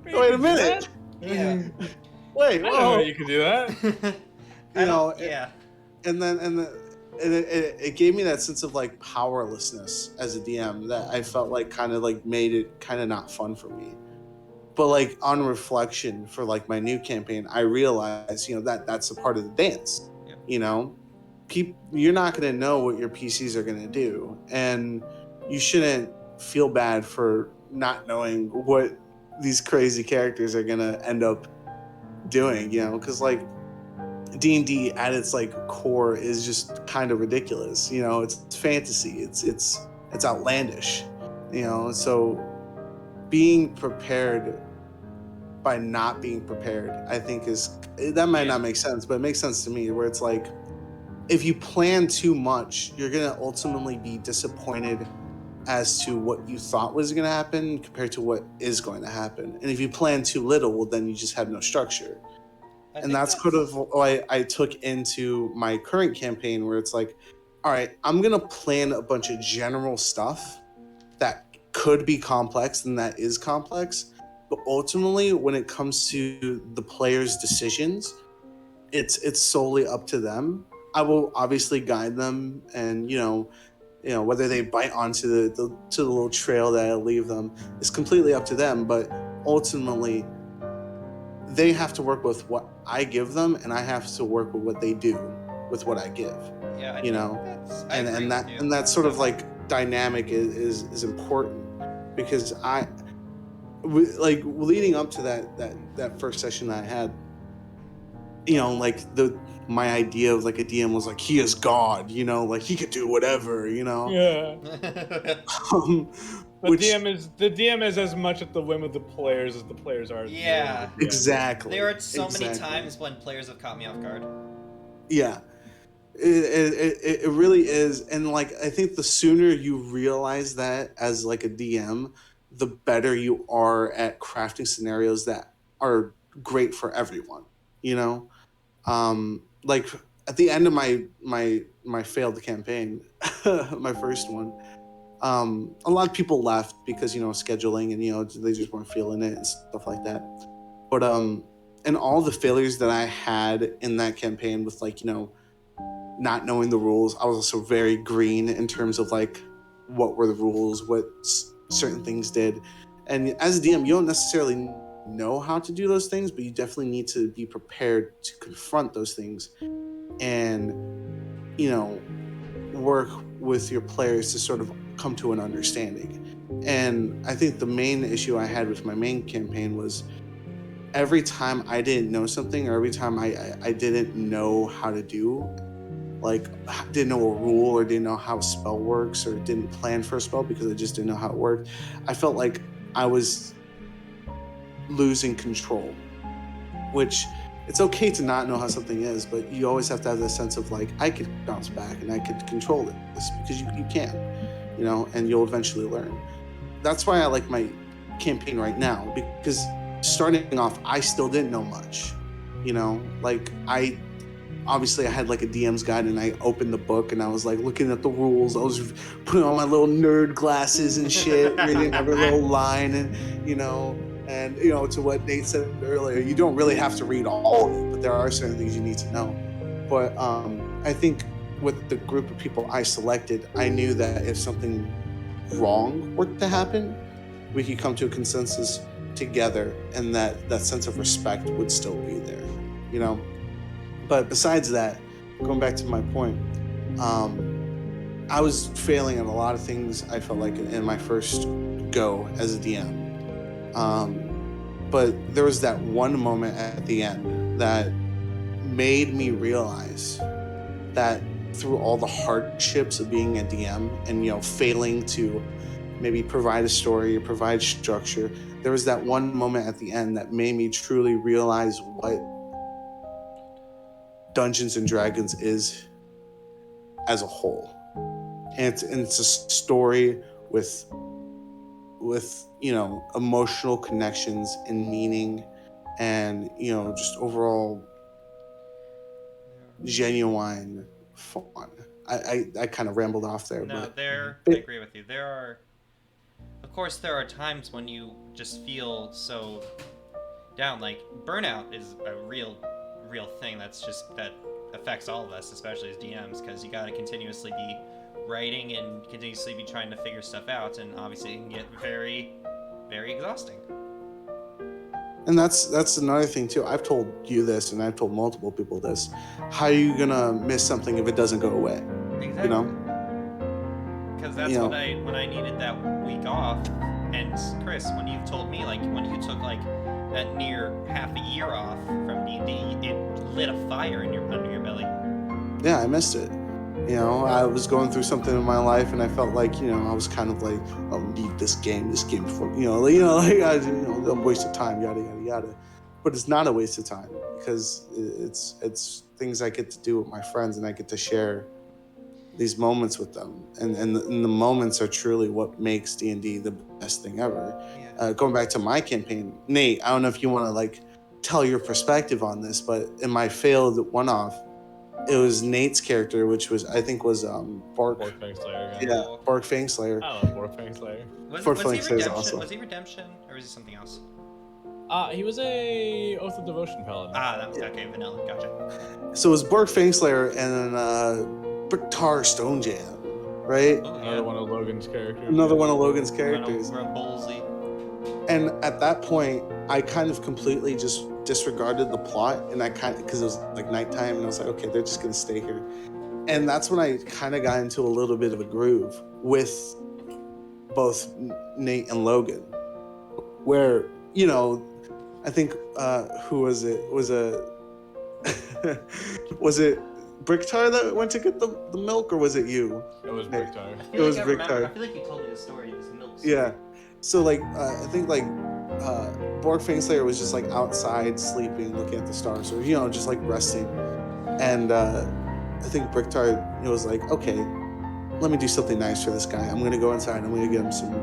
Wait a minute. Yeah. I Wait. didn't know you could do that. Yeah. And then. It gave me that sense of like powerlessness as a DM that I felt like kind of like made it kind of not fun for me. But like on reflection for like my new campaign, I realized, you know, that's a part of the dance. Yeah. You know, you're not going to know what your PCs are going to do, and you shouldn't feel bad for not knowing what these crazy characters are going to end up doing, you know, because like D&D at its like core is just kind of ridiculous. You know, it's fantasy. It's outlandish. You know, so being prepared by not being prepared, I think that might not make sense, but it makes sense to me, where it's like, if you plan too much, you're gonna ultimately be disappointed as to what you thought was going to happen compared to what is going to happen. And if you plan too little, well, then you just have no structure. And that's kind of what I took into my current campaign, where it's like, all right, I'm going to plan a bunch of general stuff that could be complex and that is complex. But ultimately, when it comes to the player's decisions, it's solely up to them. I will obviously guide them, and whether they bite onto the little trail that I leave them is completely up to them. But ultimately, they have to work with what I give them, and I have to work with what they do with what I give. Yeah, and that sort of like dynamic is important, because leading up to that first session that I had, my idea of like a DM was like, he is God, like he could do whatever, Yeah. The DM is as much at the whim of the players as the players are. Yeah, exactly. There are so many times when players have caught me off guard. Yeah, it really is, and like I think the sooner you realize that as like a DM, the better you are at crafting scenarios that are great for everyone. Like at the end of my failed campaign, my first one, a lot of people left because scheduling, and they just weren't feeling it and stuff like that. But and all the failures that I had in that campaign with not knowing the rules, I was also very green in terms of like what were the rules, what certain things did. And as a DM, you don't necessarily know how to do those things, but you definitely need to be prepared to confront those things and work with your players to sort of come to an understanding. And I think the main issue I had with my main campaign was every time I didn't know something, or every time I didn't know how to do, like didn't know a rule or didn't know how a spell works or didn't plan for a spell because I just didn't know how it worked, I felt like I was losing control. Which, it's okay to not know how something is, but you always have to have that sense of like, I could bounce back and I could control this, because you can, and you'll eventually learn. That's why I like my campaign right now, because starting off, I still didn't know much, like obviously I had like a DM's guide, and I opened the book and I was like looking at the rules. I was putting on my little nerd glasses and shit, reading every little line, and and to what Nate said earlier, you don't really have to read all of it, but there are certain things you need to know. But I think with the group of people I selected, I knew that if something wrong were to happen, we could come to a consensus together, and that sense of respect would still be there, But besides that, going back to my point, I was failing at a lot of things, I felt like, in my first go as a DM. But there was that one moment at the end that made me realize that through all the hardships of being a DM and, failing to maybe provide a story or provide structure, there was that one moment at the end that made me truly realize what Dungeons and Dragons is as a whole. And it's a story with emotional connections and meaning, and just overall genuine fun. I kind of rambled off there. No, but I agree with you. Of course, there are times when you just feel so down. Like burnout is a real thing that affects all of us, especially as DMs, because you got to continuously be writing and continuously be trying to figure stuff out, and obviously it can get very, very exhausting. And that's another thing too. I've told you this, and I've told multiple people this. How are you gonna miss something if it doesn't go away? Exactly. Because that's when I needed that week off. And Chris, when you told me, like, when you took like that near half a year off from D&D, it lit a fire under your belly. Yeah, I missed it. You know, I was going through something in my life, and I felt like, you know, I was kind of like, oh, need this game for, like a waste of time, yada yada yada. But it's not a waste of time because it's things I get to do with my friends, and I get to share these moments with them, and the moments are truly what makes D&D the best thing ever. Yeah. Going back to my campaign, Nate, I don't know if you want to like tell your perspective on this, but in my failed one-off, it was Nate's character, which was Bork. Borkfang Slayer again. Yeah, Bork Fangslayer. I love Borkfang Slayer. Was Fort he Flank Slayer is redemption? awesome. Was he redemption, or was he something else? He was a Oath of Devotion paladin. That was okay. Vanilla. Gotcha. So it was Bork Fangslayer and then Bricktar Stonejam, right? Oh, Another one of Logan's characters. Another one of Logan's characters. Bowlesy. And at that point, I kind of completely just disregarded the plot, and because it was like nighttime, and I was like, okay, they're just gonna stay here. And that's when I kind of got into a little bit of a groove with both Nate and Logan, where, you know, I think who was it? Was it Bricktar that went to get the milk, or was it you? It was Bricktar. It was Bricktar. I feel like you told me the story of this milk. Yeah. So like I think like Borg Fangslayer was just like outside sleeping, looking at the stars, or just like resting. And I think Bricktar was like, okay, let me do something nice for this guy. I'm gonna go inside. I'm gonna get him some.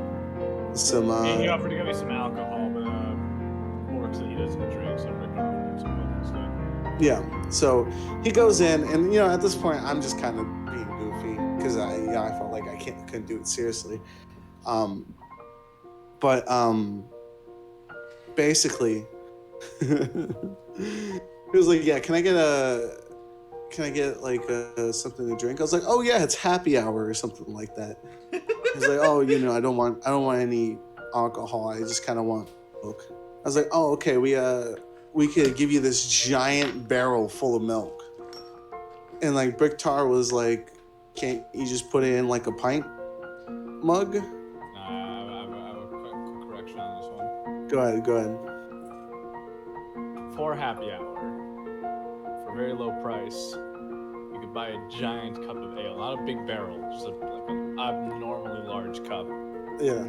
He offered to give me some alcohol, but Borg said he doesn't drink, so Bricktar offered him some milk instead. Yeah. So he goes in, and at this point, I'm just kind of being goofy because I felt like I couldn't do it seriously. But basically, he was like, "Yeah, can I get like something to drink?" I was like, "Oh yeah, it's happy hour or something like that." He's like, "Oh, I don't want any alcohol. I just kind of want milk." I was like, "Oh, okay. We could give you this giant barrel full of milk." And like Bricktar was like, "Can't you just put it in like a pint mug?" Go ahead. For happy hour, for a very low price, you could buy a giant cup of ale, not a big barrel, just like an abnormally large cup. Yeah.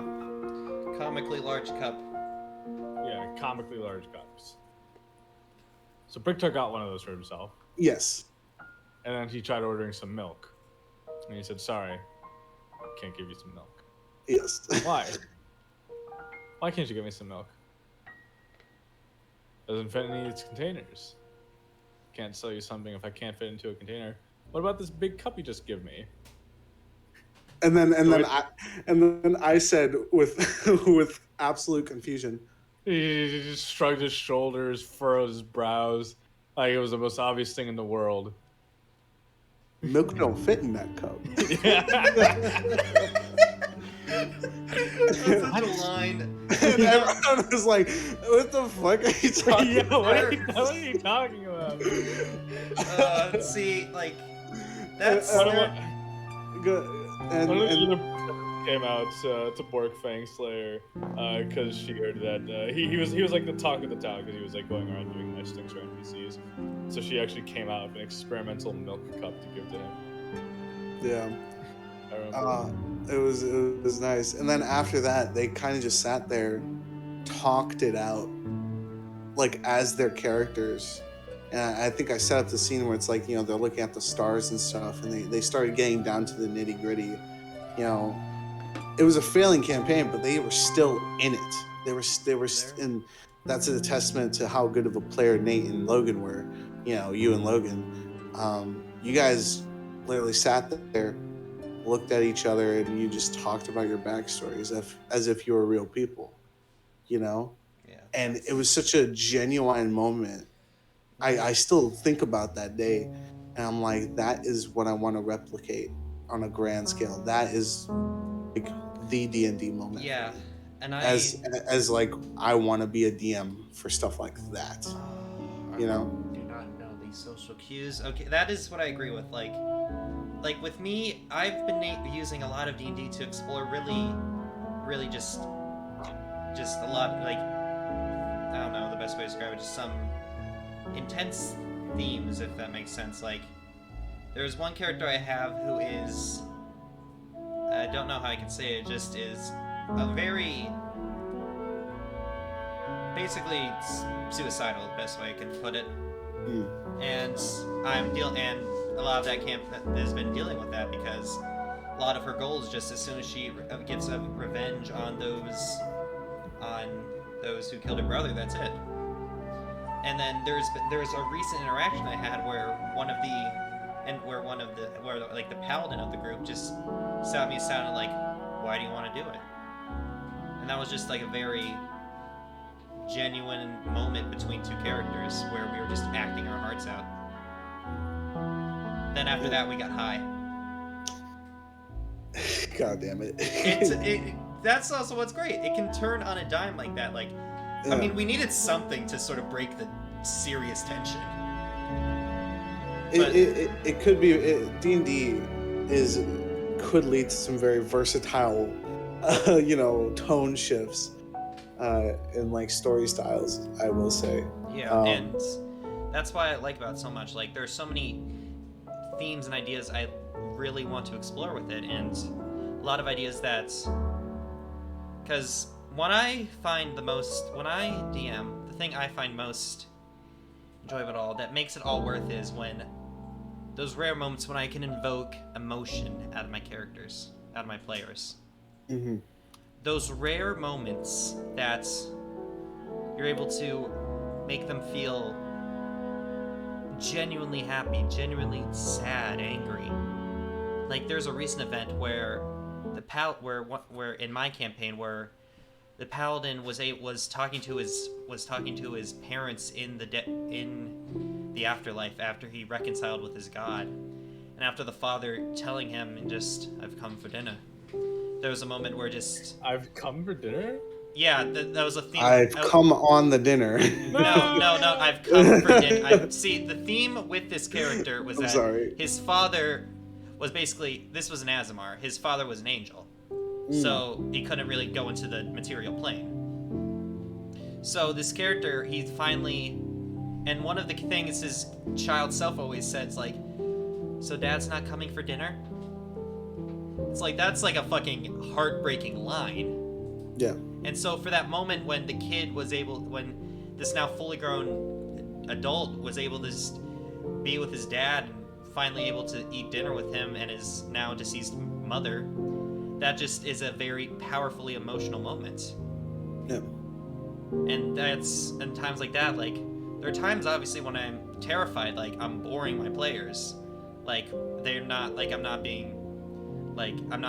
Comically large cup. Yeah, comically large cups. So Bricktar got one of those for himself. Yes. And then he tried ordering some milk. And he said, sorry, can't give you some milk. Yes. Why? Why can't you give me some milk? Doesn't fit in its containers. Can't sell you something if I can't fit into a container. What about this big cup you just give me? And then I said with absolute confusion. He just shrugged his shoulders, furrowed his brows, like it was the most obvious thing in the world. Milk don't fit in that cup. That's such a line. And everyone was like, "What the fuck are you talking about?" What are you talking about? See, like, that's... One and came out to Bork Fangslayer because she heard that he was like the talk of the town because he was like going around doing nice things for NPCs. So she actually came out with an experimental milk cup to give to him. Yeah. I remember. It was nice. And then after that, they kind of just sat there, talked it out, like as their characters. And I think I set up the scene where it's like, they're looking at the stars and stuff, and they started getting down to the nitty gritty. It was a failing campaign, but they were still in it. They were, and that's a testament to how good of a player Nate and Logan were. You and Logan, you guys literally sat there, looked at each other, and you just talked about your backstories as if you were real people. Yeah. And it was such a genuine moment. I still think about that day, and I'm like, that is what I want to replicate on a grand scale. That is like the D&D moment. Yeah, and as like I want to be a DM for stuff like that. Do not know these social cues. Okay, that is what I agree with. Like with me, I've been using a lot of D&D to explore really just a lot, like, I don't know the best way to describe it, just some intense themes, if that makes sense. Like, there's one character I have who is, I don't know how I can say it, just is a very, basically suicidal, the best way I can put it. And and a lot of that camp has been dealing with that, because a lot of her goals, just as soon as she gets a revenge on those who killed her brother, that's it. And then there's a recent interaction I had where the paladin of the group just sat me aside and like, why do you want to do it? And that was just like a very genuine moment between two characters where we were just acting our hearts out. Then after that, we got high. God damn it. That's also what's great. It can turn on a dime like that. Like, I mean, we needed something to sort of break the serious tension. It could be D&D could lead to some very versatile, tone shifts in like story styles, I will say. Yeah, and that's why I like about it so much. Like, there's so many themes and ideas I really want to explore with it, and a lot of ideas that, because when I DM, the thing I find most enjoyable at all, that makes it all worth it, is when those rare moments when I can invoke emotion out of my characters, out of my players. Mm-hmm. Those rare moments that you're able to make them feel genuinely happy, genuinely sad, angry. Like, there's a recent event where where in my campaign where the paladin was talking to his parents in the afterlife after he reconciled with his god, and after the father telling him, I've come for dinner. There was a moment where I've come for dinner? Yeah, that was a theme. I've come on the dinner. No, I've come for dinner. See, the theme with this character was his father was basically, this was an Azamar. His father was an angel. So he couldn't really go into the material plane. So this character, he finally, and one of the things his child self always says, like, so dad's not coming for dinner? It's like, that's like a fucking heartbreaking line. Yeah. And so for that moment when the kid when this now fully grown adult was able to just be with his dad and finally able to eat dinner with him and his now deceased mother, that just is a very powerfully emotional moment. Yeah. And in times like that, like, there are times obviously when I'm terrified, like I'm boring my players, like they're not, like I'm not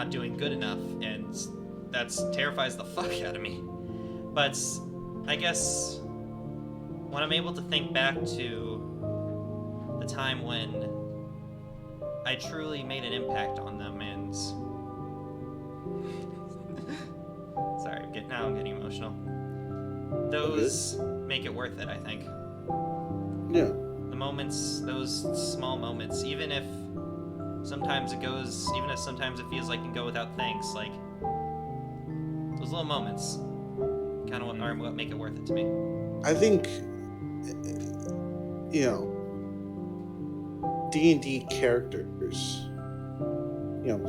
doing good enough, and that terrifies the fuck out of me. But I guess when I'm able to think back to the time when I truly made an impact on them, and sorry, now I'm getting emotional. Those make it worth it, I think. Yeah. The moments, those small moments, even if sometimes it feels like it can go without thanks, like, those little moments kind of are what make it worth it to me. I think, D&D characters,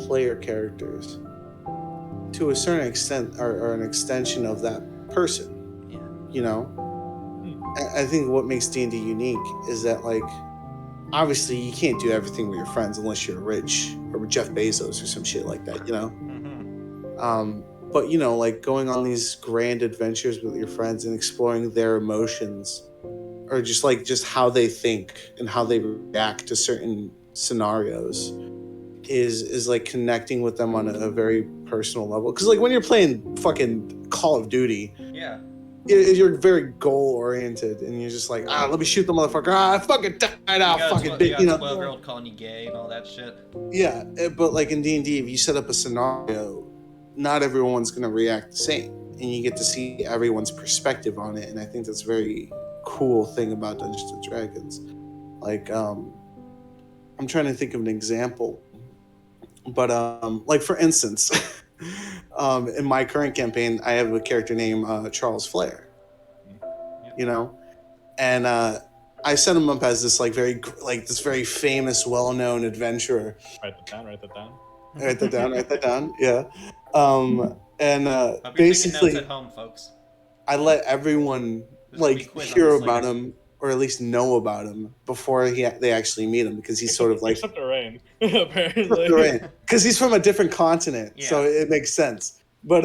player characters, to a certain extent are an extension of that person. Yeah. I think what makes D&D unique is that, like, obviously you can't do everything with your friends unless you're rich or Jeff Bezos or some shit like that, Mm-hmm. But like going on these grand adventures with your friends and exploring their emotions, or just how they think and how they react to certain scenarios, is like connecting with them on a very personal level. Because like when you're playing fucking Call of Duty, Yeah. You're very goal oriented, and you're just like, let me shoot the motherfucker. I fucking died out, fucking bitch. You got a 12-year-old calling you gay and all that shit. Yeah, but like in D&D, if you set up a scenario, not everyone's gonna react the same, and you get to see everyone's perspective on it. And I think that's a very cool thing about Dungeons and Dragons. Like, I'm trying to think of an example, but like for instance. In my current campaign, I have a character named Charles Flair. Yep. And I set him up as this this very famous, well-known adventurer. Write that down. Write that down. Write that down. Write that down. Yeah. And Hope you're taking notes basically, at home, folks. I let everyone There's gonna be a quiz on hear this about later. him, or at least know about him before they actually meet him, because he's sort of like except Lorraine, apparently. Lorraine, because he's from a different continent, so Yeah. it makes sense. But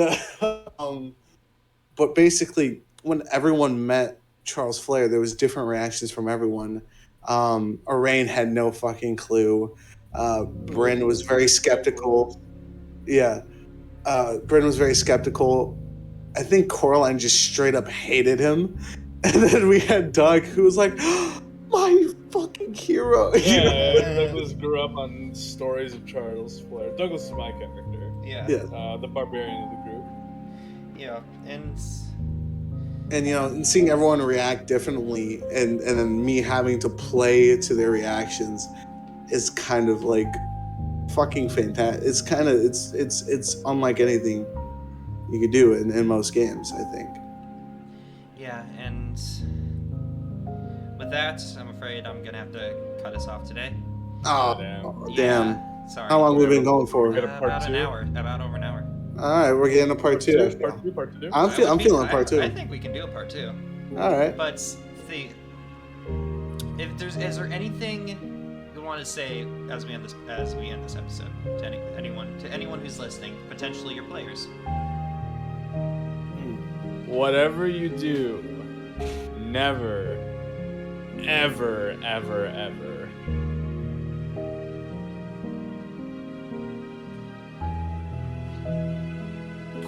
but basically, when everyone met Charles Flair, there was different reactions from everyone. Lorraine had no fucking clue. Bryn was very skeptical. Yeah. Bryn was very skeptical. I think Coraline just straight up hated him. And then we had Doug, who was like, my fucking hero. Yeah, Douglas grew up on stories of Charles Flair. Douglas is my character. Yeah. Yeah. The barbarian of the group. Yeah, and And seeing everyone react differently, and then me having to play to their reactions is kind of like fucking fantastic. It's kind of it's unlike anything you could do in most games, I think. yeah, and with that, I'm afraid I'm gonna have to cut us off today. Oh, damn. damn. Yeah, sorry. How long have we been going for? Get a part About an two? hour. About over an hour. All right, we're getting a part two. I feel. Part two. I'm feeling part two. I think we can do a part two. All right. But is there anything you want to say as we end this episode to anyone who's listening, potentially your players? Whatever you do, never, ever, ever, ever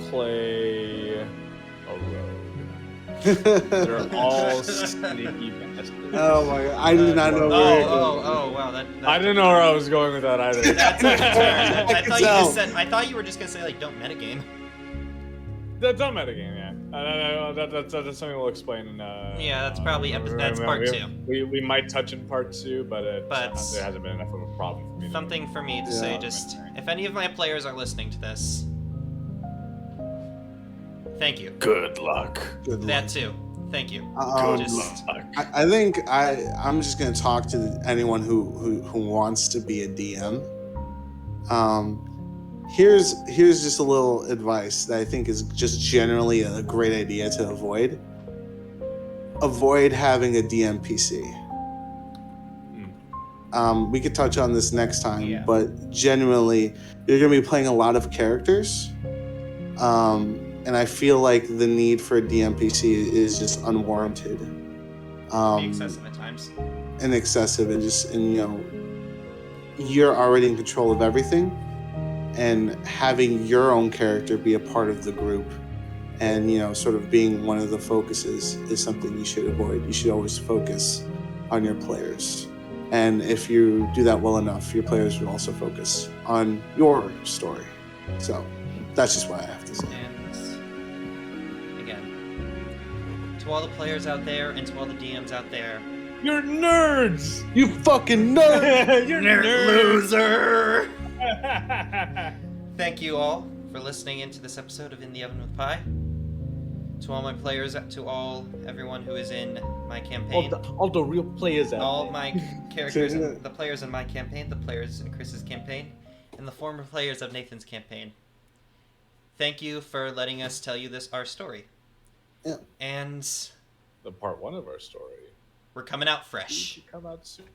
play a rogue. They're all sneaky bastards. Oh my god, I did not know. Oh, wow, that I didn't know where I was going with that either. That's a turn. I could tell. I thought you were just gonna say like don't metagame. That's not metagame, yeah. That's something we'll explain in. Yeah, that's probably that's part two. We might touch in part two, but there But- hasn't been enough of a problem for me. Something for me to say, just if any of my players are listening to this, thank you. Good luck. Good That luck. too. Thank you. Just I think I'm just gonna talk to anyone who wants to be a DM. Here's just a little advice that I think is just generally a great idea to avoid. Avoid having a DM PC. We could touch on this next time, Yeah. but genuinely, you're going to be playing a lot of characters. And I feel like the need for a DM PC is just unwarranted. Be excessive at times. And excessive, and you're already in control of everything. And having your own character be a part of the group and, sort of being one of the focuses is something you should avoid. You should always focus on your players. And if you do that well enough, your players will also focus on your story. So that's just what I have to say. And again, to all the players out there and to all the DMs out there, you're nerds. You fucking nerd! You're nerd nerds. loser! Thank you all for listening into this episode of In the Oven with Pie. To all my players, to everyone who is in my campaign, all the real players out all there. my characters, the players in my campaign, the players in Chris's campaign, and the former players of Nathan's campaign. Thank you for letting us tell you our story. Yeah. And The part one of our story. we're coming out fresh. Come out soon.